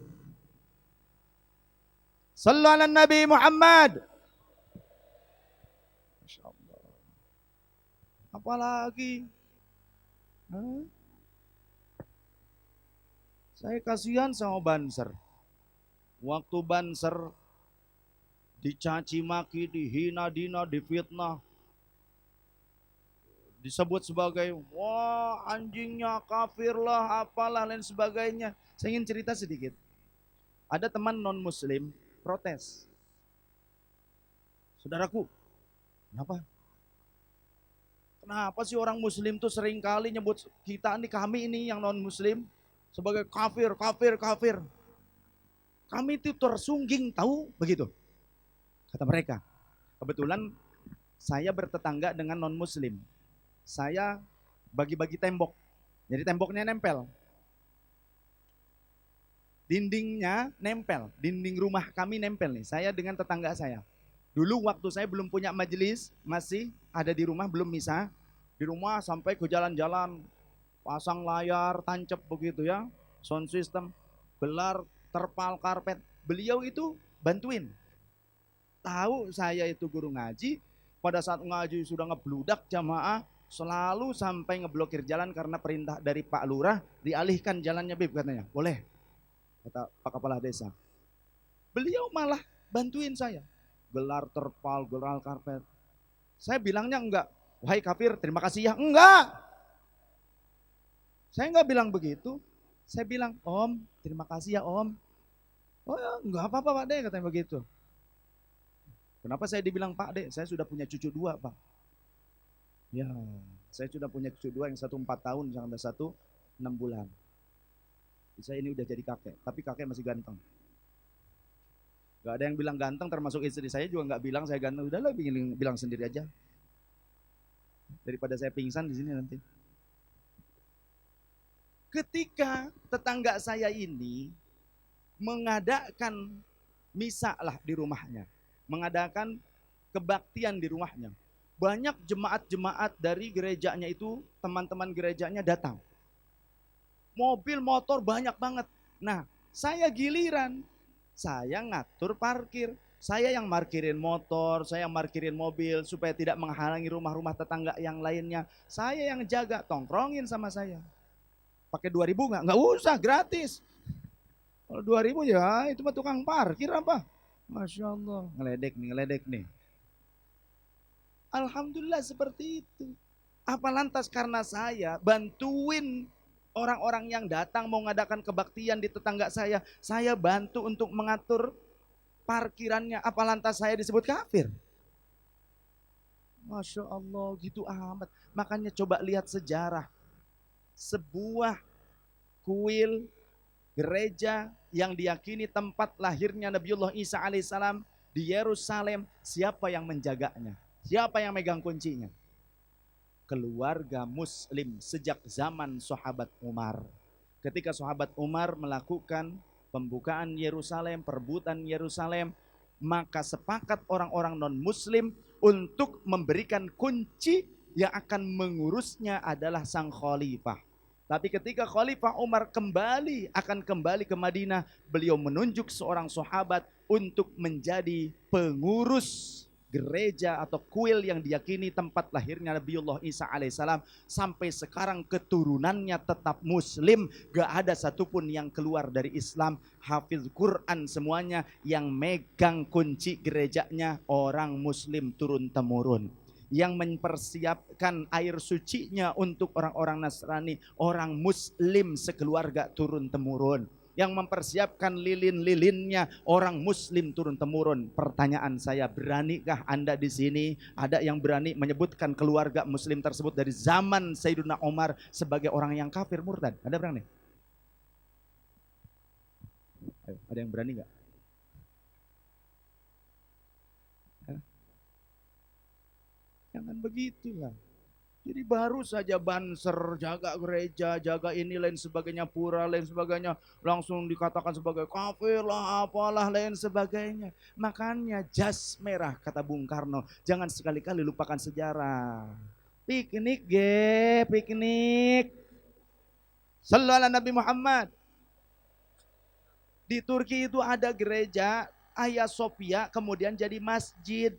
Sallallahu alaihi Nabi Muhammad. Masya Allah. Apalagi? Saya kasihan sama Banser. Waktu Banser dicaci maki, dihina, difitnah, disebut sebagai wah anjingnya, kafir lah, apalah lain sebagainya. Saya ingin cerita sedikit. Ada teman non muslim protes. Saudaraku, kenapa sih orang muslim tuh sering kali nyebut kita nih, kami ini yang non muslim sebagai kafir. Kami itu tersungging tahu begitu. Kata mereka, kebetulan saya bertetangga dengan non muslim. Saya bagi-bagi tembok. Jadi temboknya nempel. Dindingnya nempel. Dinding rumah kami nempel nih. Saya dengan tetangga saya. Dulu waktu saya belum punya majelis, masih ada di rumah, belum misah. Di rumah sampai ke jalan-jalan, pasang layar, tancap begitu ya. Sound system, gelar, terpal, karpet. Beliau itu bantuin. Tahu saya itu guru ngaji, pada saat ngaji sudah ngebludak jamaah, selalu sampai ngeblokir jalan karena perintah dari Pak Lurah, dialihkan jalannya Bib katanya. Boleh, kata Pak Kepala Desa. Beliau malah bantuin saya. Gelar terpal, gelar karpet. Saya bilangnya enggak, wahai kafir terima kasih ya. Enggak. Saya nggak bilang begitu. Saya bilang, Om, terima kasih ya Om. Oh ya, nggak apa-apa Pak De, katanya begitu. Kenapa saya dibilang Pak De? Saya sudah punya cucu 2 Pak. Ya, saya sudah punya cucu 2, yang satu 4 tahun, yang ada satu 6 bulan. Saya ini udah jadi kakek, tapi kakek masih ganteng. Gak ada yang bilang ganteng, termasuk istri saya juga nggak bilang saya ganteng. Udahlah, bilang sendiri aja. Daripada saya pingsan di sini nanti. Ketika tetangga saya ini mengadakan misa lah di rumahnya, mengadakan kebaktian di rumahnya, banyak jemaat-jemaat dari gerejanya itu, teman-teman gerejanya datang. Mobil, motor banyak banget. Nah, saya giliran, saya ngatur parkir. Saya yang parkirin motor, saya yang parkirin mobil supaya tidak menghalangi rumah-rumah tetangga yang lainnya. Saya yang jaga, tongkrongin sama saya. Pakai 2.000 nggak? Nggak usah, gratis. Kalau 2.000 ya itu mah tukang parkir apa? Masya Allah, ngeledek nih. Alhamdulillah seperti itu. Apa lantas karena saya bantuin orang-orang yang datang mau mengadakan kebaktian di tetangga saya bantu untuk mengatur parkirannya, apa lantas saya disebut kafir? Masya Allah, gitu amat. Makanya coba lihat sejarah. Sebuah kuil gereja yang diyakini tempat lahirnya Nabiullah Isa alaihissalam di Yerusalem, siapa yang menjaganya? Siapa yang megang kuncinya? Keluarga muslim sejak zaman sahabat Umar. Ketika sahabat Umar melakukan pembukaan Yerusalem, perebutan Yerusalem, maka sepakat orang-orang non-muslim untuk memberikan kunci yang akan mengurusnya adalah sang khalifah. Tapi ketika Khalifah Umar akan kembali ke Madinah, beliau menunjuk seorang sahabat untuk menjadi pengurus gereja atau kuil yang diyakini tempat lahirnya Nabiullah Isa alaihissalam. Sampai sekarang keturunannya tetap muslim, gak ada satupun yang keluar dari Islam. Hafiz Quran semuanya, yang megang kunci gerejanya orang muslim turun temurun. Yang mempersiapkan air sucinya untuk orang-orang Nasrani, orang muslim sekeluarga turun temurun. Yang mempersiapkan lilin-lilinnya orang muslim turun temurun. Pertanyaan saya, beranikah Anda di sini? Ada yang berani menyebutkan keluarga muslim tersebut dari zaman Sayyidina Umar sebagai orang yang kafir murtad? Ada berani? Ayo, ada yang berani nggak? Jangan begitulah. Jadi baru saja banser, jaga gereja, jaga ini lain sebagainya, pura lain sebagainya, langsung dikatakan sebagai kafir lah, apalah lain sebagainya. Makanya jas merah kata Bung Karno, jangan sekali-kali lupakan sejarah. Piknik piknik. Sallallahu alaihi Nabi Muhammad. Di Turki itu ada gereja Hagia Sophia, kemudian jadi masjid.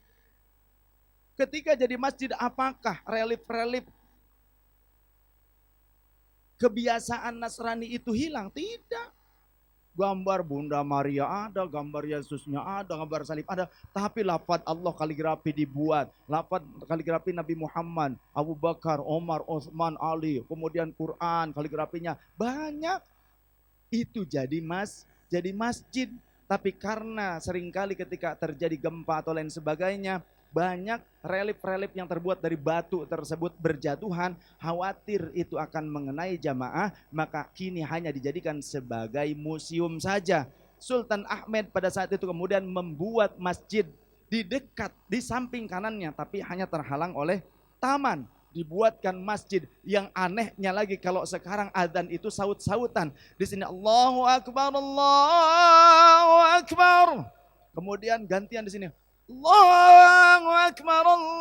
Ketika jadi masjid, apakah relief kebiasaan Nasrani itu hilang? Tidak. Gambar Bunda Maria ada, gambar Yesusnya ada, gambar salib ada, tapi lafaz Allah kaligrafi dibuat, lafaz kaligrafi Nabi Muhammad, Abu Bakar, Omar, Utsman, Ali, kemudian Quran kaligrafinya banyak. Itu jadi masjid. Tapi karena seringkali ketika terjadi gempa atau lain sebagainya, banyak relief yang terbuat dari batu tersebut berjatuhan, khawatir itu akan mengenai jamaah, maka kini hanya dijadikan sebagai museum saja. Sultan Ahmed pada saat itu kemudian membuat masjid di samping kanannya, tapi hanya terhalang oleh taman. Dibuatkan masjid. Yang anehnya lagi, kalau sekarang adzan itu saut-sautan. Di sini Allahu Akbar, Allahu Akbar. Kemudian gantian di sini Allahu Akbar, Allahu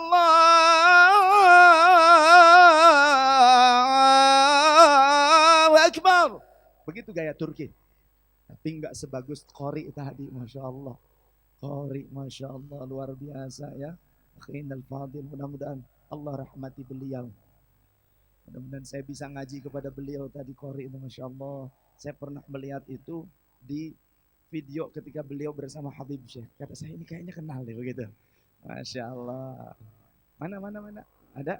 Akbar. Begitu gaya Turki. Tapi enggak sebagus Qori tadi, Masya Allah. Qori, Masya Allah, luar biasa ya. Akhinal Fadil, mudah-mudahan Allah rahmati beliau. Mudah-mudahan saya bisa ngaji kepada beliau tadi, Qori itu, Masya Allah. Saya pernah melihat itu di video ketika beliau bersama Habib Syekh. Kata saya, ini kayaknya kenal deh begitu. Masya Allah. Mana? Ada?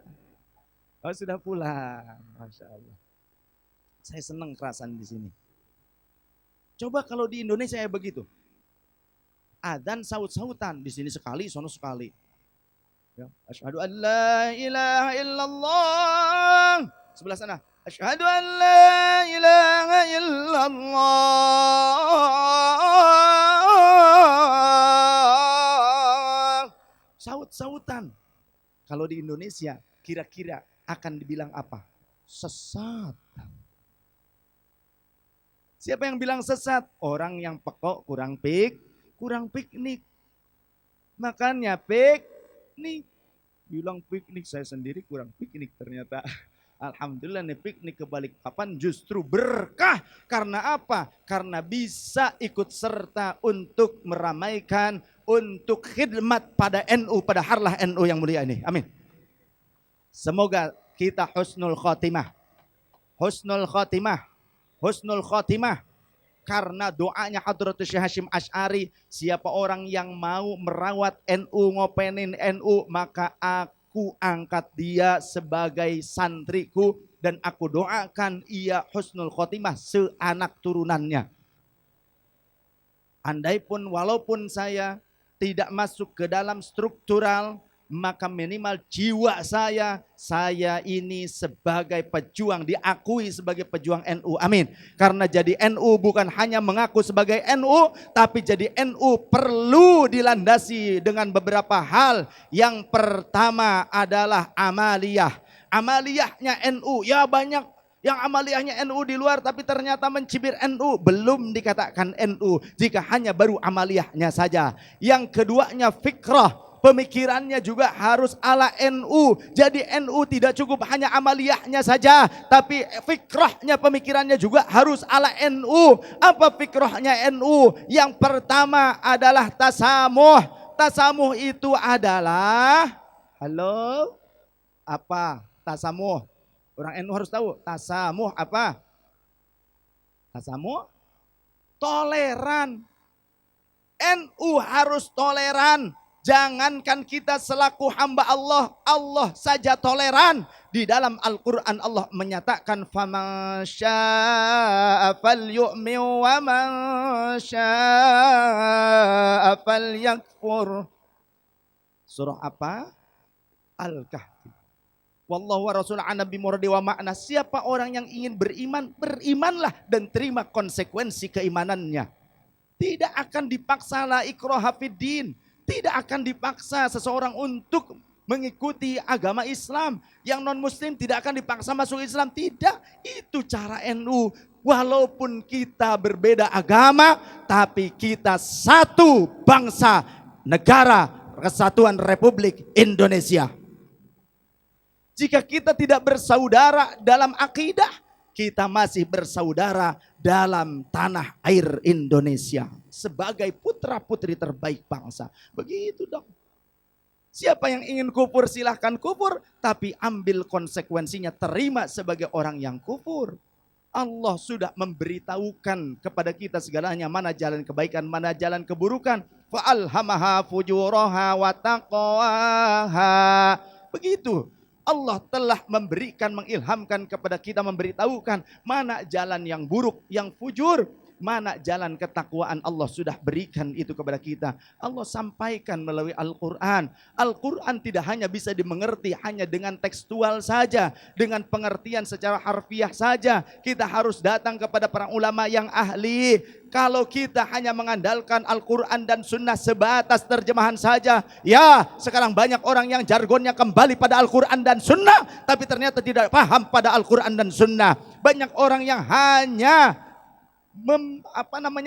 Oh, sudah pulang. Masya Allah. Saya senang kerasan di sini. Coba kalau di Indonesia ya begitu. Adzan saut-sautan, di sini sekali, sono sekali. Ya, asyhadu an la ilaha illallah. Sebelah sana. Asyhadu an la ilaha illallah. Saut-sautan. Kalau di Indonesia kira-kira akan dibilang apa? Sesat. Siapa yang bilang sesat? Orang yang pekok kurang piknik. Makanya piknik. Bilang piknik, saya sendiri kurang piknik ternyata. Alhamdulillah nih piknik ke Balikpapan justru berkah. Karena apa? Karena bisa ikut serta untuk meramaikan, untuk khidmat pada NU, pada harlah NU yang mulia ini. Amin. Semoga kita husnul khotimah. Husnul khotimah. Husnul khotimah. Karena doanya Hadratus Syekh Hasyim Asy'ari, siapa orang yang mau merawat NU, ngopenin NU, maka aku angkat dia sebagai santriku dan aku doakan ia husnul khotimah seanak turunannya. Andaipun walaupun saya tidak masuk ke dalam struktural, maka minimal jiwa saya ini sebagai pejuang, diakui sebagai pejuang NU. Amin. Karena jadi NU bukan hanya mengaku sebagai NU, tapi jadi NU perlu dilandasi dengan beberapa hal. Yang pertama adalah amaliyah. Amaliyahnya NU, ya banyak yang amaliyahnya NU di luar tapi ternyata mencibir NU, belum dikatakan NU jika hanya baru amaliyahnya saja. Yang keduanya fikrah. Pemikirannya juga harus ala NU. Jadi NU tidak cukup hanya amaliyahnya saja, tapi fikrahnya, pemikirannya juga harus ala NU. Apa fikrahnya NU? Yang pertama adalah tasamuh. Tasamuh itu adalah, halo, apa tasamuh? Orang NU harus tahu tasamuh apa? Tasamuh toleran. NU harus toleran. Jangankan kita selaku hamba Allah, Allah saja toleran. Di dalam Al-Quran Allah menyatakan faman syaa'a falyu'min wa man syaa'a falyakfur. Surah apa? Al-Kahfi. Wallahu wa rasul an nabi muradi wa makna. Siapa orang yang ingin beriman, berimanlah dan terima konsekuensi keimanannya. Tidak akan dipaksa la ikraha fiddin. Tidak akan dipaksa seseorang untuk mengikuti agama Islam. Yang non muslim tidak akan dipaksa masuk Islam. Tidak, itu cara NU. Walaupun kita berbeda agama, tapi kita satu bangsa, negara, Kesatuan Republik Indonesia. Jika kita tidak bersaudara dalam akidah, kita masih bersaudara dalam tanah air Indonesia sebagai putra-putri terbaik bangsa. Begitu dong. Siapa yang ingin kufur silahkan kufur, tapi ambil konsekuensinya, terima sebagai orang yang kufur. Allah sudah memberitahukan kepada kita segalanya, mana jalan kebaikan, mana jalan keburukan. Fa'alhamaha fujuraha wa taqwaha. Begitu. Allah telah memberikan, mengilhamkan kepada kita, memberitahukan mana jalan yang buruk, yang fujur, mana jalan ketakwaan. Allah sudah berikan itu kepada kita. Allah sampaikan melalui Al-Quran. Al-Quran tidak hanya bisa dimengerti hanya dengan tekstual saja, dengan pengertian secara harfiah saja. Kita harus datang kepada para ulama yang ahli. Kalau kita hanya mengandalkan Al-Quran dan Sunnah sebatas terjemahan saja, ya sekarang banyak orang yang jargonnya kembali pada Al-Quran dan Sunnah, tapi ternyata tidak paham pada Al-Quran dan Sunnah. Banyak orang yang hanya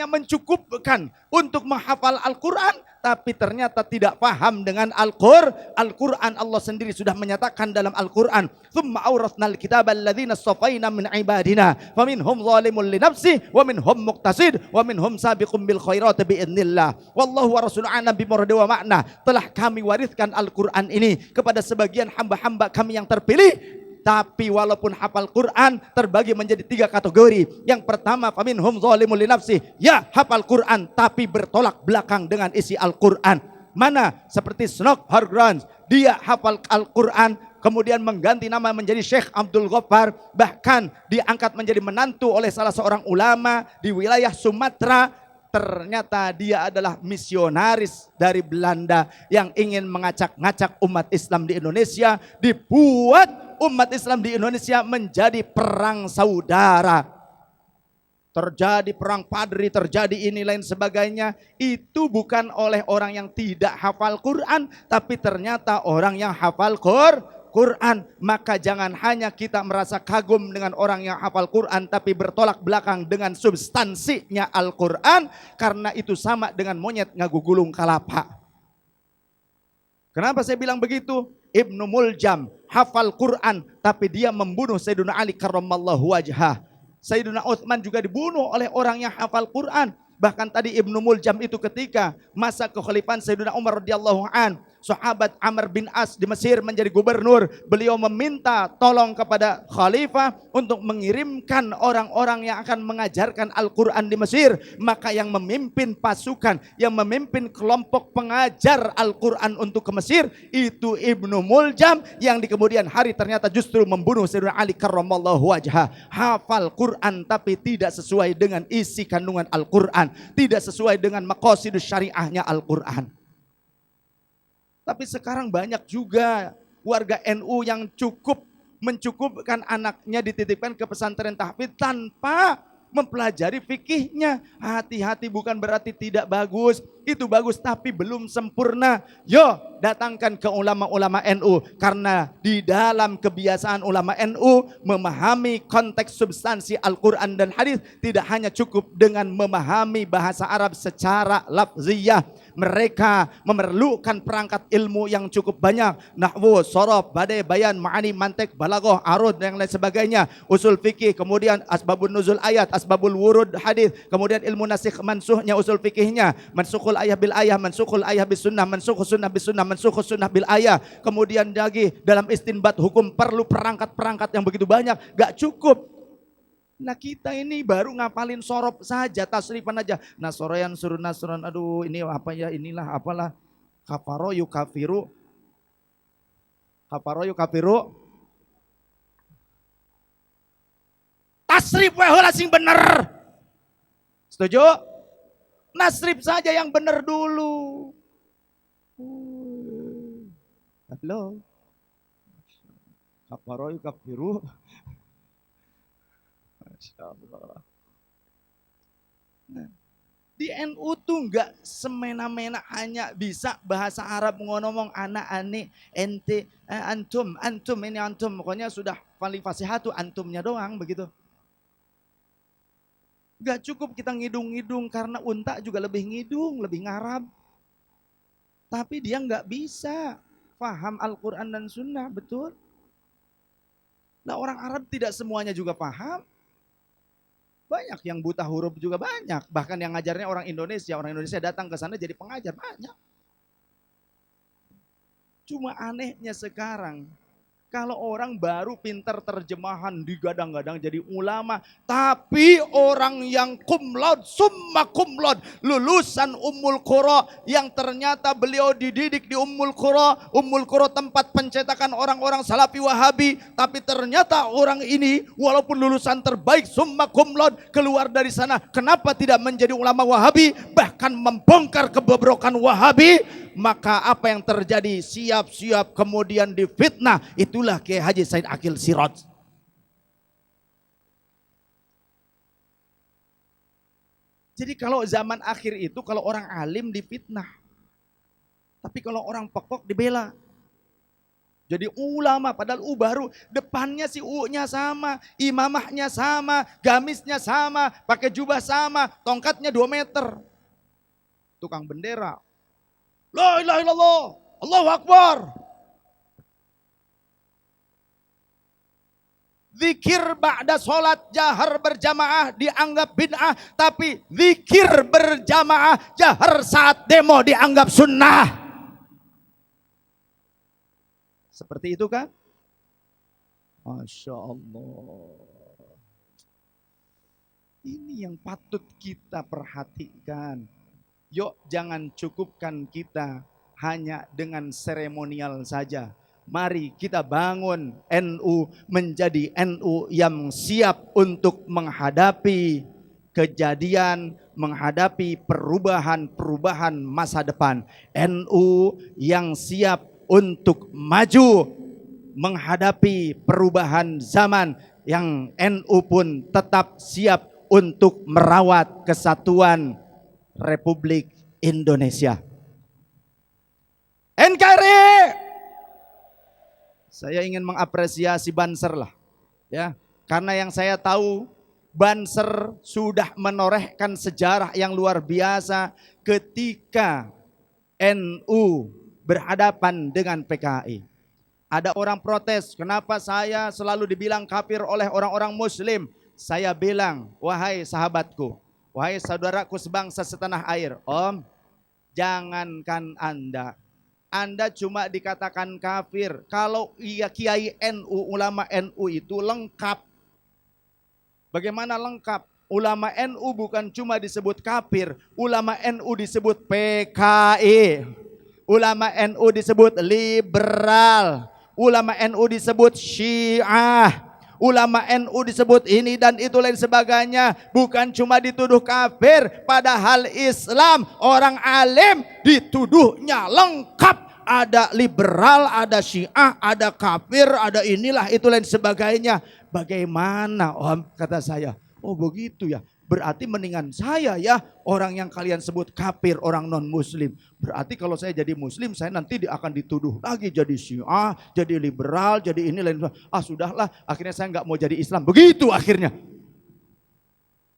mencukupkan untuk menghafal Al-Quran, tapi ternyata tidak paham dengan Al-Quran. Allah sendiri sudah menyatakan dalam Al-Quran, "Tsumma awrathnal kitaba alladzina istafaina min ibadina, faminhum zalimun li nafsi, wa minhum muqtasid, wa minhum sabiqun bil khairati biidznillah. Wallahu wa rasuluhu a'lam bimuradi wa makna." Telah kami wariskan Al-Quran ini kepada sebagian hamba-hamba kami yang terpilih. Tapi walaupun hafal Quran terbagi menjadi 3 kategori. Yang pertama, faminhum zalimun li nafsi, ya hafal Quran tapi bertolak belakang dengan isi Al-Quran. Mana? Seperti Snock Hargrans, dia hafal Al-Quran kemudian mengganti nama menjadi Syekh Abdul Ghaffar, bahkan diangkat menjadi menantu oleh salah seorang ulama di wilayah Sumatera. Ternyata dia adalah misionaris dari Belanda yang ingin mengacak-ngacak umat Islam di Indonesia. Dibuat umat Islam di Indonesia menjadi perang saudara. Terjadi perang padri, terjadi ini lain sebagainya. Itu bukan oleh orang yang tidak hafal Quran, tapi ternyata orang yang hafal Quran. Maka jangan hanya kita merasa kagum dengan orang yang hafal Quran, tapi bertolak belakang dengan substansinya Al-Quran, karena itu sama dengan monyet ngagugulung kalapa. Kenapa saya bilang begitu? Ibnu Muljam hafal Quran, tapi dia membunuh Sayyidina Ali karramallahu wajhah. Sayyidina Utsman juga dibunuh oleh orang yang hafal Quran. Bahkan tadi Ibnu Muljam itu ketika masa kekhalifahan Sayyidina Umar radhiyallahu an, sahabat Amr bin As di Mesir menjadi gubernur, beliau meminta tolong kepada khalifah untuk mengirimkan orang-orang yang akan mengajarkan Al-Quran di Mesir. Maka yang memimpin pasukan, yang memimpin kelompok pengajar Al-Quran untuk ke Mesir itu Ibnu Muljam, yang di kemudian hari ternyata justru membunuh Sayyidina Ali karramallahu wajhah. Hafal Quran tapi tidak sesuai dengan isi kandungan Al-Quran, tidak sesuai dengan maqasidus syariahnya Al-Quran. Tapi sekarang banyak juga warga NU yang mencukupkan anaknya dititipkan ke pesantren tahfidz tanpa mempelajari fikihnya. Hati-hati, bukan berarti tidak bagus, itu bagus tapi belum sempurna. Yo, datangkan ke ulama-ulama NU, karena di dalam kebiasaan ulama NU memahami konteks substansi Al-Quran dan hadis tidak hanya cukup dengan memahami bahasa Arab secara lafziyah. Mereka memerlukan perangkat ilmu yang cukup banyak, nahwu, sorof, badai, bayan, ma'ani, mantek, balaghah, arud dan lain sebagainya, usul fikih, kemudian asbabun nuzul ayat, asbabul wurud hadis, kemudian ilmu nasikh mansuhnya, usul fikihnya, mansukhul ayah bil ayah, mansukhul ayah bis sunnah, mansukhus sunnah bis sunnah, mansukhus sunnah bil ayah. Kemudian lagi dalam istinbat hukum perlu perangkat-perangkat yang begitu banyak, gak cukup. Nah kita ini baru ngapalin sorof saja, tasrifan aja. Nasoroyan suruh nasron, aduh ini apa ya, inilah apalah. Kafaro yukafiru. Kafaro yukafiru. Tasrif waheula sing bener. Setuju? Nasrif saja yang bener dulu. Halo. Kafaro yukafiru. Masya Allah. Nah, di NU tuh nggak semena-mena hanya bisa bahasa Arab ngomong anak ane ente antum ini antum, pokoknya sudah paling fasihatu antumnya doang begitu. Nggak cukup kita ngidung-ngidung, karena unta juga lebih ngidung, lebih ngarab. Tapi dia nggak bisa paham Al-Quran dan Sunnah, betul. Nah orang Arab tidak semuanya juga paham. Banyak yang buta huruf juga banyak. Bahkan yang ngajarnya orang Indonesia datang ke sana jadi pengajar banyak. Cuma anehnya sekarang, kalau orang baru pintar terjemahan digadang-gadang jadi ulama, tapi orang yang kumlod, summa kumlod, lulusan Ummul Qura, yang ternyata beliau dididik di Ummul Qura tempat pencetakan orang-orang Salafi Wahabi, tapi ternyata orang ini walaupun lulusan terbaik summa kumlod, keluar dari sana kenapa tidak menjadi ulama Wahabi, bahkan membongkar kebobrokan Wahabi. Maka apa yang terjadi? Siap-siap kemudian difitnah. Itulah Kiai Haji Said Akil Siraj. Jadi kalau zaman akhir itu kalau orang alim difitnah, tapi kalau orang pekok dibela. Jadi ulama, padahal baru depannya si U-nya sama, imamahnya sama, gamisnya sama, pakai jubah sama, tongkatnya 2 meter. Tukang bendera, la ilaha illallah, Allahu Akbar. Zikir ba'da sholat jahar berjamaah dianggap bid'ah, tapi zikir berjamaah jahar saat demo dianggap sunnah. Seperti itu kan? Masya Allah. Ini yang patut kita perhatikan. Yuk jangan cukupkan kita hanya dengan seremonial saja. Mari kita bangun NU menjadi NU yang siap untuk menghadapi kejadian, menghadapi perubahan-perubahan masa depan. NU yang siap untuk maju menghadapi perubahan zaman, yang NU pun tetap siap untuk merawat kesatuan Republik Indonesia. NKRI, saya ingin mengapresiasi Banser lah, ya, karena yang saya tahu Banser sudah menorehkan sejarah yang luar biasa ketika NU berhadapan dengan PKI. Ada orang protes, kenapa saya selalu dibilang kafir oleh orang-orang Muslim? Saya bilang, wahai sahabatku, wahai saudaraku sebangsa setanah air, Om, jangankan Anda cuma dikatakan kafir. Kalau kiai NU, ulama NU itu lengkap. Bagaimana lengkap? Ulama NU bukan cuma disebut kafir, ulama NU disebut PKI, ulama NU disebut liberal, ulama NU disebut Syiah, ulama NU disebut ini dan itu lain sebagainya. Bukan cuma dituduh kafir, padahal Islam orang alim dituduhnya lengkap. Ada liberal, ada Syiah, ada kafir, ada inilah itu lain sebagainya. Bagaimana Om? Kata saya, oh begitu ya, berarti mendingan saya ya orang yang kalian sebut kafir, orang non muslim. Berarti kalau saya jadi muslim, saya nanti akan dituduh lagi jadi Syiah, jadi liberal, jadi ini lain. Sudahlah, akhirnya saya nggak mau jadi Islam. Begitu akhirnya.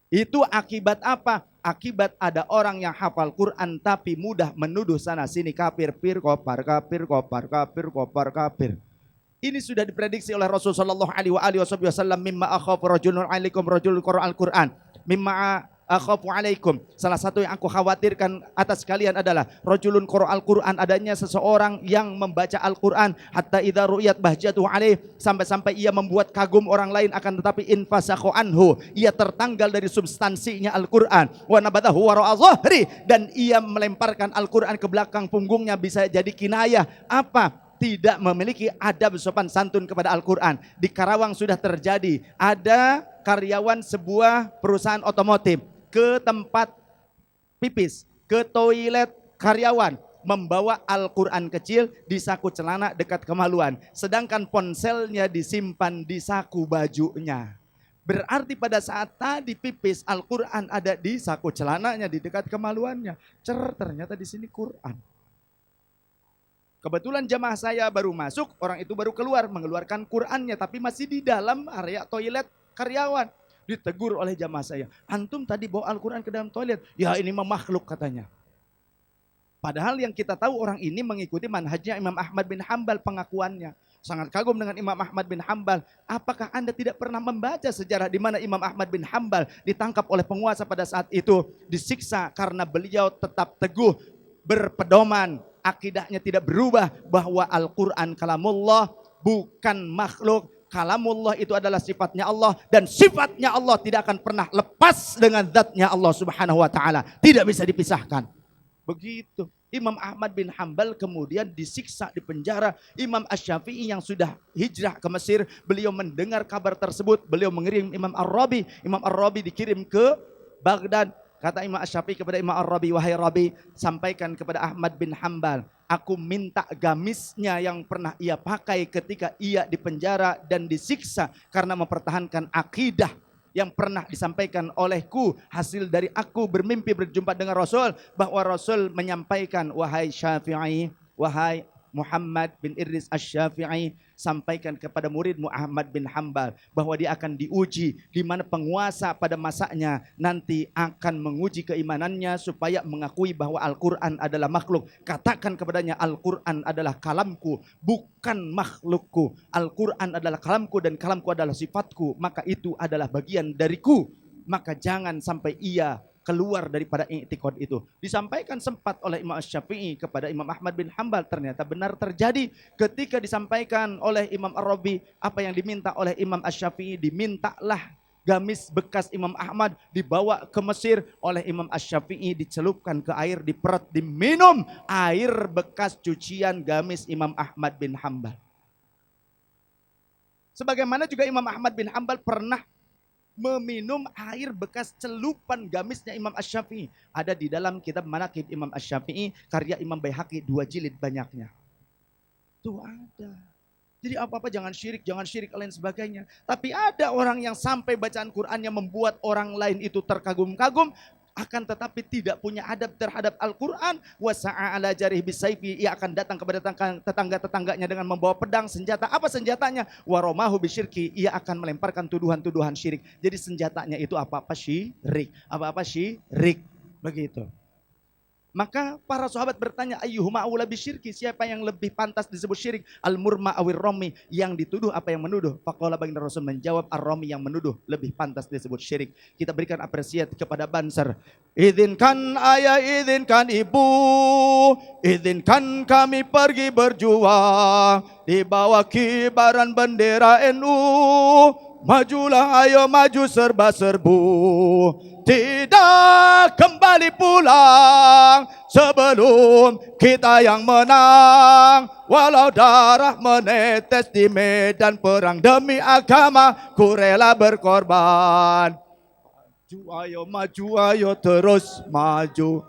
Itu akibat apa? Akibat ada orang yang hafal Quran tapi mudah menuduh sana sini kafir, kopar, kafir, kopar, kafir, kopar, kafir. Ini sudah diprediksi oleh Rasulullah sallallahu alaihi wasallam, mimma akhafu rajulun alaikum rajulun qara'al Quran, mimma akhafu alaikum. Salah satu yang aku khawatirkan atas kalian adalah rajulun qara'al Quran, adanya seseorang yang membaca Al-Quran hatta idza ru'yat bahjatuhu alaih, sampai-sampai ia membuat kagum orang lain, akan tetapi infasakhu anhu, ia tertanggal dari substansinya Al-Quran, wa nabadahu wara'a dhahri, dan ia melemparkan Al-Quran ke belakang punggungnya. Bisa jadi kinayah apa? Tidak memiliki adab sopan santun kepada Al-Quran. Di Karawang sudah terjadi, ada karyawan sebuah perusahaan otomotif ke tempat pipis, ke toilet karyawan, membawa Al-Quran kecil di saku celana dekat kemaluan, sedangkan ponselnya disimpan di saku bajunya. Berarti pada saat tadi pipis, Al-Quran ada di saku celananya di dekat kemaluannya. Ternyata di sini Quran. Kebetulan jamaah saya baru masuk, orang itu baru keluar mengeluarkan Qurannya, tapi masih di dalam area toilet karyawan. Ditegur oleh jamaah saya, antum tadi bawa Al-Quran ke dalam toilet. Ya ini mah makhluk katanya. Padahal yang kita tahu orang ini mengikuti manhajnya Imam Ahmad bin Hambal, pengakuannya. Sangat kagum dengan Imam Ahmad bin Hambal. Apakah Anda tidak pernah membaca sejarah di mana Imam Ahmad bin Hambal ditangkap oleh penguasa pada saat itu, disiksa karena beliau tetap teguh berpedoman, akidahnya tidak berubah bahwa Al-Quran kalamullah, bukan makhluk. Kalamullah itu adalah sifatnya Allah, dan sifatnya Allah tidak akan pernah lepas dengan zatnya Allah subhanahu wa ta'ala. Tidak bisa dipisahkan. Begitu. Imam Ahmad bin Hambal kemudian disiksa, dipenjara. Imam Asy-Syafi'i yang sudah hijrah ke Mesir, beliau mendengar kabar tersebut, beliau mengirim Imam Ar-Rabi. Imam Ar-Rabi dikirim ke Baghdad. Kata Imam Asy-Syafi'i kepada Imam Ar-Rabi, wahai Rabi, sampaikan kepada Ahmad bin Hambal, aku minta gamisnya yang pernah ia pakai ketika ia dipenjara dan disiksa karena mempertahankan akidah yang pernah disampaikan olehku, hasil dari aku bermimpi berjumpa dengan Rasul, bahwa Rasul menyampaikan, wahai Syafi'i, wahai Muhammad bin Idris Asy-Syafi'i, sampaikan kepada muridmu Ahmad bin Hambal bahwa dia akan diuji, di mana penguasa pada masanya nanti akan menguji keimanannya supaya mengakui bahwa Al-Quran adalah makhluk. Katakan kepadanya, Al-Quran adalah kalamku, bukan makhlukku. Al-Quran adalah kalamku dan kalamku adalah sifatku, maka itu adalah bagian dariku. Maka jangan sampai ia keluar daripada i'tiqad itu. Disampaikan sempat oleh Imam Asy-Syafi'i kepada Imam Ahmad bin Hambal, ternyata benar terjadi. Ketika disampaikan oleh Imam Ar-Rabi apa yang diminta oleh Imam Asy-Syafi'i, dimintalah gamis bekas Imam Ahmad dibawa ke Mesir oleh Imam Asy-Syafi'i, dicelupkan ke air, diperut, diminum air bekas cucian gamis Imam Ahmad bin Hambal. Sebagaimana juga Imam Ahmad bin Hambal pernah meminum air bekas celupan gamisnya Imam Asy-Syafi'i. Ada di dalam kitab Manaqib Imam Asy-Syafi'i, karya Imam Baihaqi, 2 jilid banyaknya. Tuh ada. Jadi apa-apa jangan syirik lain sebagainya. Tapi ada orang yang sampai bacaan Qur'annya membuat orang lain itu terkagum-kagum, akan tetapi tidak punya adab terhadap Al-Quran. Wasa'a ala jarih bisayfi, ia akan datang kepada tetangga-tetangganya dengan membawa pedang, senjata. Apa senjatanya? Waromahu bisyirki, ia akan melemparkan tuduhan-tuduhan syirik. Jadi senjatanya itu apa-apa syirik. Apa-apa syirik. Begitu. Maka para sahabat bertanya, ayyuhuma aula bisyirki, siapa yang lebih pantas disebut syirik? Al-murma awir romi, yang dituduh apa yang menuduh? Faqala baginda Rasul menjawab, ar-romi, yang menuduh lebih pantas disebut syirik. Kita berikan apresiasi kepada Banser. Izinkan ayah, izinkan ibu, izinkan kami pergi berjuang di bawah kibaran bendera NU. Majulah ayo maju serba serbu, tidak kembali pulang sebelum kita yang menang. Walau darah menetes di medan perang demi agama, ku rela berkorban. Maju ayo terus maju.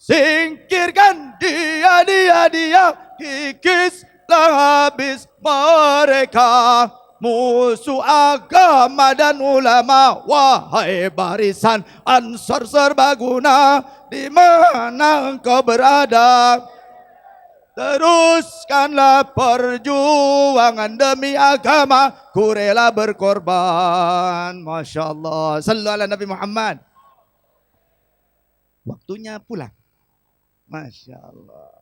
Singkirkan dia, kikislah habis mereka. Musuh agama dan ulama, wahai barisan Ansor serbaguna, di mana engkau berada? Teruskanlah perjuangan demi agama, ku rela berkorban. Masya Allah. Sallu ala Nabi Muhammad. Waktunya pulang. Masya Allah.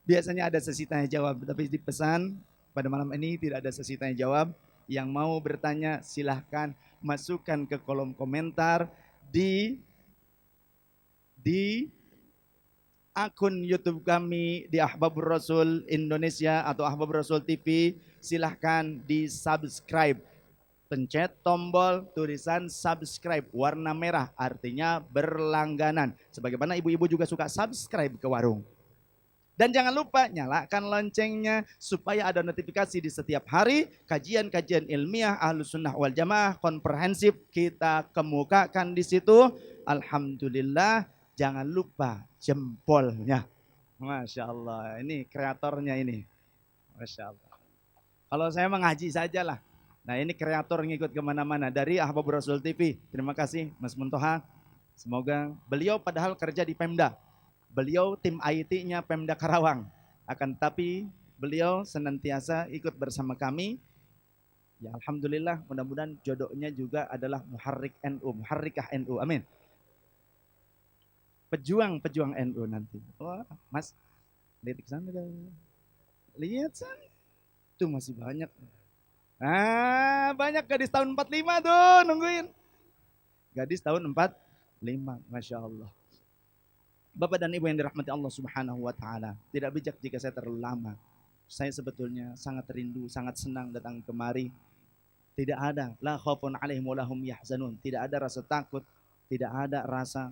Biasanya ada sesi tanya jawab, tapi dipesan pada malam ini tidak ada sesi tanya jawab. Yang mau bertanya silahkan masukkan ke kolom komentar di akun YouTube kami di Ahbabur Rasul Indonesia atau Ahbabur Rasul TV. Silahkan di subscribe, pencet tombol tulisan subscribe warna merah, artinya berlangganan. Sebagaimana ibu-ibu juga suka subscribe ke warung. Dan jangan lupa nyalakan loncengnya supaya ada notifikasi di setiap hari. Kajian-kajian ilmiah Ahlus Sunnah wal Jamaah komprehensif kita kemukakan di situ. Alhamdulillah, jangan lupa jempolnya. Masya Allah, ini kreatornya ini. Masya Allah. Kalau saya mengaji sajalah. Nah ini kreator ngikut kemana-mana dari Ahbabur Rasul TV. Terima kasih Mas Muntoha. Semoga beliau padahal kerja di Pemda. Beliau tim IT-nya Pemda Karawang. Akan tapi beliau senantiasa ikut bersama kami. Ya alhamdulillah, mudah-mudahan jodohnya juga adalah muharrik NU, muharrikah NU. Amin. Pejuang NU nanti. Wah, Mas, lihat ke sana dah. Lihat sana. Tuh masih banyak. Ah, banyak gadis tahun 45 tuh nungguin. Gadis tahun 45, Masya Allah. Bapak dan Ibu yang dirahmati Allah Subhanahu wa Ta'ala, tidak bijak jika saya terlalu lama. Saya sebetulnya sangat rindu, sangat senang datang kemari. Tidak ada la khaufun 'alaihim wa lahum yahzanun, tidak ada rasa takut, tidak ada rasa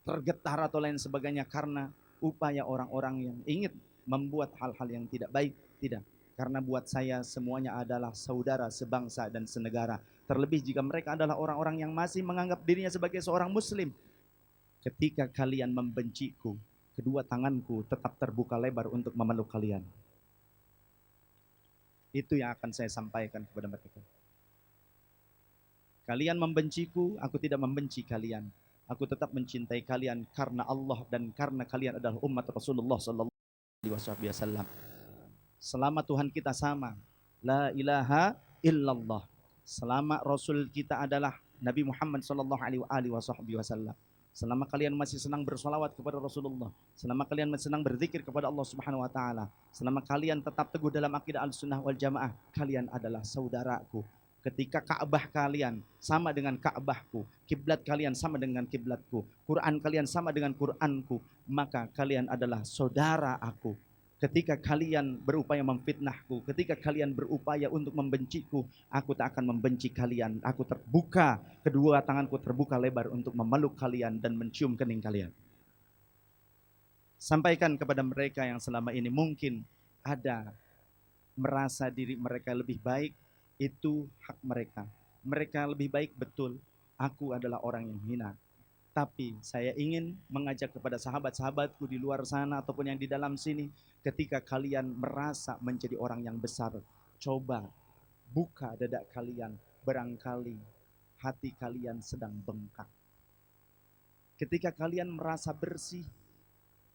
tergetar atau lain sebagainya karena upaya orang-orang yang ingin membuat hal-hal yang tidak baik. Tidak, karena buat saya semuanya adalah saudara sebangsa dan senegara. Terlebih jika mereka adalah orang-orang yang masih menganggap dirinya sebagai seorang muslim. Ketika kalian membenciku, kedua tanganku tetap terbuka lebar untuk memeluk kalian. Itu yang akan saya sampaikan kepada mereka. Kalian membenciku, aku tidak membenci kalian. Aku tetap mencintai kalian karena Allah dan karena kalian adalah umat Rasulullah sallallahu alaihi wasallam. Selama Tuhan kita sama, la ilaha illallah. Selama Rasul kita adalah Nabi Muhammad sallallahu alaihi wasallam. Selama kalian masih senang bersolawat kepada Rasulullah, selama kalian masih senang berzikir kepada Allah Subhanahu wa Ta'ala, selama kalian tetap teguh dalam akidah Ahlussunnah wal Jamaah, kalian adalah saudaraku. Ketika Ka'bah kalian sama dengan Ka'bahku, kiblat kalian sama dengan kiblatku, Quran kalian sama dengan Quranku, maka kalian adalah saudara aku. Ketika kalian berupaya memfitnahku, ketika kalian berupaya untuk membenciku, aku tak akan membenci kalian. Aku terbuka, kedua tanganku terbuka lebar untuk memeluk kalian dan mencium kening kalian. Sampaikan kepada mereka yang selama ini mungkin ada merasa diri mereka lebih baik, itu hak mereka. Mereka lebih baik betul, aku adalah orang yang hina. Tapi saya ingin mengajak kepada sahabat-sahabatku di luar sana ataupun yang di dalam sini, ketika kalian merasa menjadi orang yang besar, coba buka dada kalian, barangkali hati kalian sedang bengkak. Ketika kalian merasa bersih,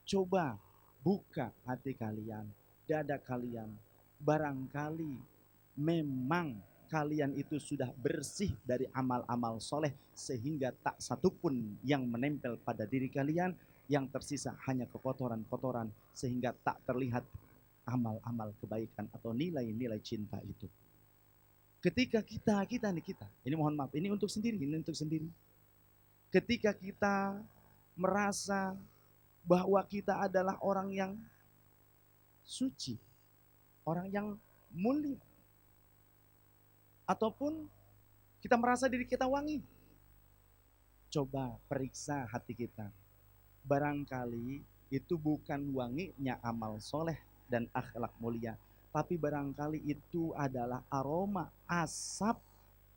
coba buka hati kalian, dada kalian. Barangkali memang kalian itu sudah bersih dari amal-amal soleh sehingga tak satupun yang menempel pada diri kalian, yang tersisa hanya kekotoran-kotoran sehingga tak terlihat amal-amal kebaikan atau nilai-nilai cinta itu. Ketika kita ini mohon maaf, ini untuk sendiri. Ketika kita merasa bahwa kita adalah orang yang suci, orang yang mulia, ataupun kita merasa diri kita wangi, coba periksa hati kita. Barangkali itu bukan wanginya amal soleh dan akhlak mulia, tapi barangkali itu adalah aroma asap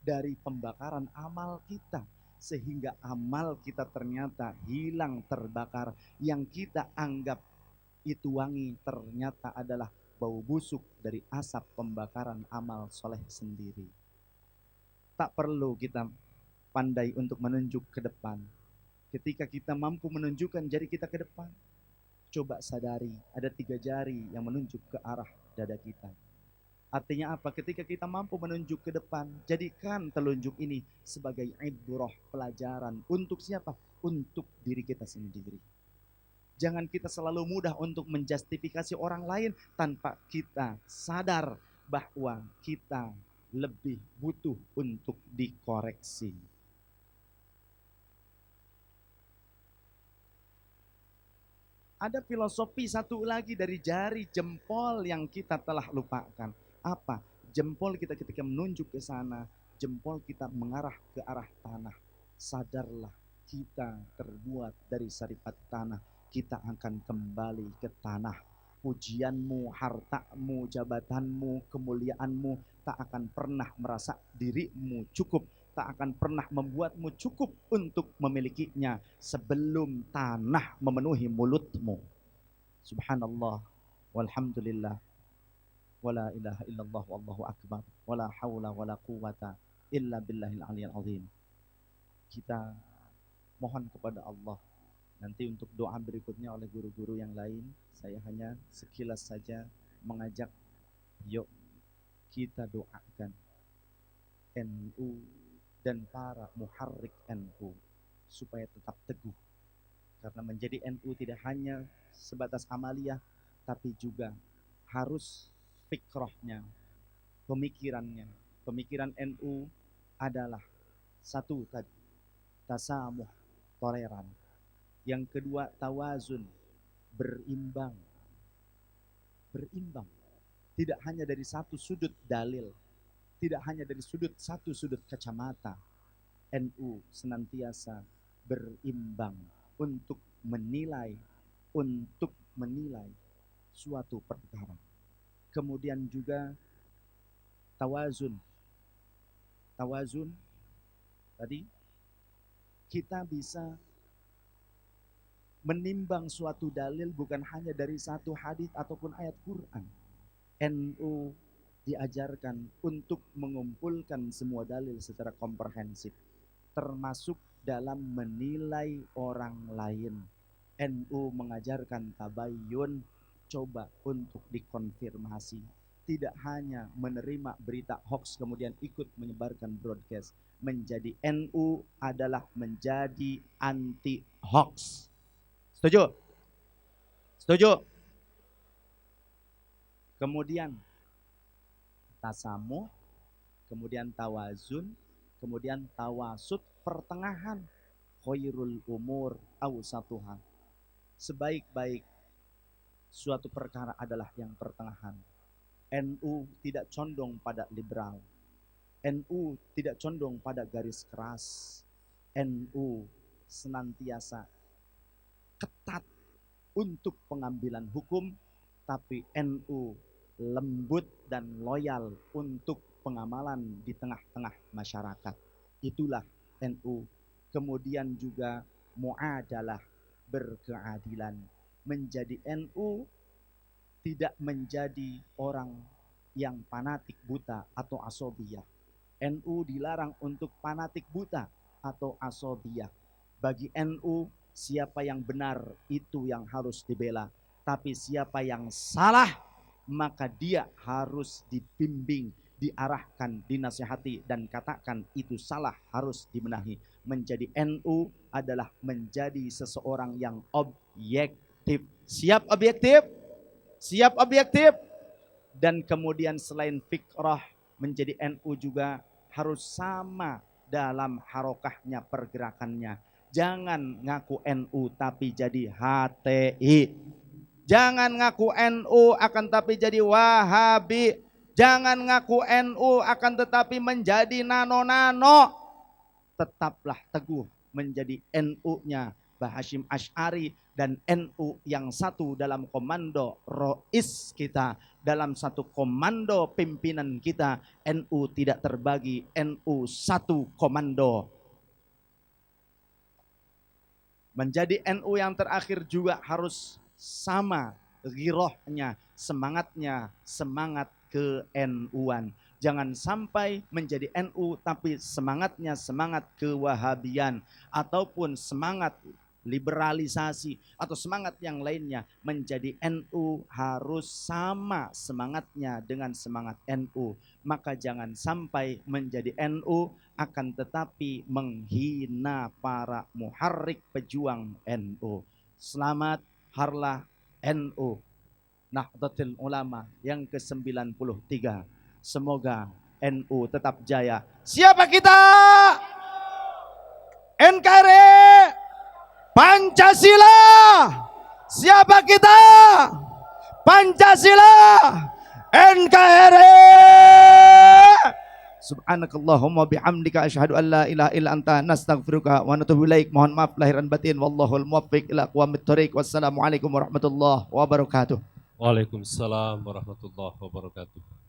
dari pembakaran amal kita, sehingga amal kita ternyata hilang terbakar. Yang kita anggap itu wangi ternyata adalah bau busuk dari asap pembakaran amal soleh sendiri. Tak perlu kita pandai untuk menunjuk ke depan. Ketika kita mampu menunjukkan jari kita ke depan, coba sadari ada 3 jari yang menunjuk ke arah dada kita. Artinya apa? Ketika kita mampu menunjuk ke depan, jadikan telunjuk ini sebagai ibrah, pelajaran. Untuk siapa? Untuk diri kita sendiri. Jangan kita selalu mudah untuk menjustifikasi orang lain tanpa kita sadar bahwa kita lebih butuh untuk dikoreksi. Ada filosofi satu lagi dari jari jempol yang kita telah lupakan. Apa? Jempol kita ketika menunjuk ke sana, jempol kita mengarah ke arah tanah. Sadarlah, kita terbuat dari saripat tanah. Kita akan kembali ke tanah. Pujianmu, hartamu, jabatanmu, kemuliaanmu tak akan pernah merasa dirimu cukup, tak akan pernah membuatmu cukup untuk memilikinya sebelum tanah memenuhi mulutmu. Subhanallah, walhamdulillah, wala ilaha illallah, wallahu akbar, wala hawla wala quwata illa billahil aliyil azim. Kita mohon kepada Allah. Nanti untuk doa berikutnya oleh guru-guru yang lain, saya hanya sekilas saja mengajak, yuk kita doakan NU dan para muharrik NU supaya tetap teguh. Karena menjadi NU tidak hanya sebatas amaliyah, tapi juga harus fikrahnya, pemikirannya. Pemikiran NU adalah satu tadi, tasamuh, toleran. Yang kedua, tawazun, berimbang. Berimbang. Tidak hanya dari satu sudut dalil, tidak hanya dari satu sudut kacamata. NU senantiasa berimbang untuk menilai suatu perkara. Kemudian juga tawazun tadi kita bisa menimbang suatu dalil bukan hanya dari satu hadis ataupun ayat Quran. NU diajarkan untuk mengumpulkan semua dalil secara komprehensif, termasuk dalam menilai orang lain. NU mengajarkan tabayyun, coba untuk dikonfirmasi. Tidak hanya menerima berita hoax kemudian ikut menyebarkan broadcast. Menjadi NU adalah menjadi anti hoax. Setuju? Setuju? Kemudian tasamuh, kemudian tawazun, kemudian tawasud, pertengahan. Khairul umur awsatuha. Sebaik-baik suatu perkara adalah yang pertengahan. NU tidak condong pada liberal. NU tidak condong pada garis keras. NU senantiasa ketat untuk pengambilan hukum, tapi NU lembut dan loyal untuk pengamalan di tengah-tengah masyarakat. Itulah NU. Kemudian juga muadalah, berkeadilan. Menjadi NU tidak menjadi orang yang fanatik buta atau asobiyah. NU dilarang untuk fanatik buta atau asobiyah. Bagi NU, siapa yang benar itu yang harus dibela. Tapi siapa yang salah, maka dia harus dibimbing, diarahkan, dinasihati, dan katakan itu salah, harus dibenahi. Menjadi NU adalah menjadi seseorang yang objektif. Siap objektif? Siap objektif? Dan kemudian selain fikrah, menjadi NU juga harus sama dalam harokahnya, pergerakannya. Jangan ngaku NU tapi jadi HTI. Jangan ngaku NU akan tapi jadi Wahabi. Jangan ngaku NU akan tetapi menjadi nano-nano. Tetaplah teguh menjadi NU-nya Mbah Hasyim Asy'ari dan NU yang satu dalam komando Rois kita, dalam satu komando pimpinan kita. NU tidak terbagi, NU satu komando. Menjadi NU yang terakhir juga harus sama ghirohnya, semangatnya, semangat ke-NU-an. Jangan sampai menjadi NU tapi semangatnya semangat kewahabian ataupun semangat liberalisasi atau semangat yang lainnya. Menjadi NU harus sama semangatnya dengan semangat NU. Maka jangan sampai menjadi NU akan tetapi menghina para muharrik pejuang NU. Selamat Harlah NU Nahdlatul Ulama yang ke-93. Semoga NU tetap jaya. Siapa kita? NKRI Pancasila. Siapa kita? Pancasila. NKRI. Subhanakallahumma bihamdika asyhadu an la ilaha illa anta nastaghfiruka wa natubu ilaik. Mohon maaf lahir dan batin, wallahul muwaffiq ila aqwamit thoriq. Wassalamualaikum warahmatullahi wabarakatuh. Waalaikumsalam warahmatullahi wabarakatuh.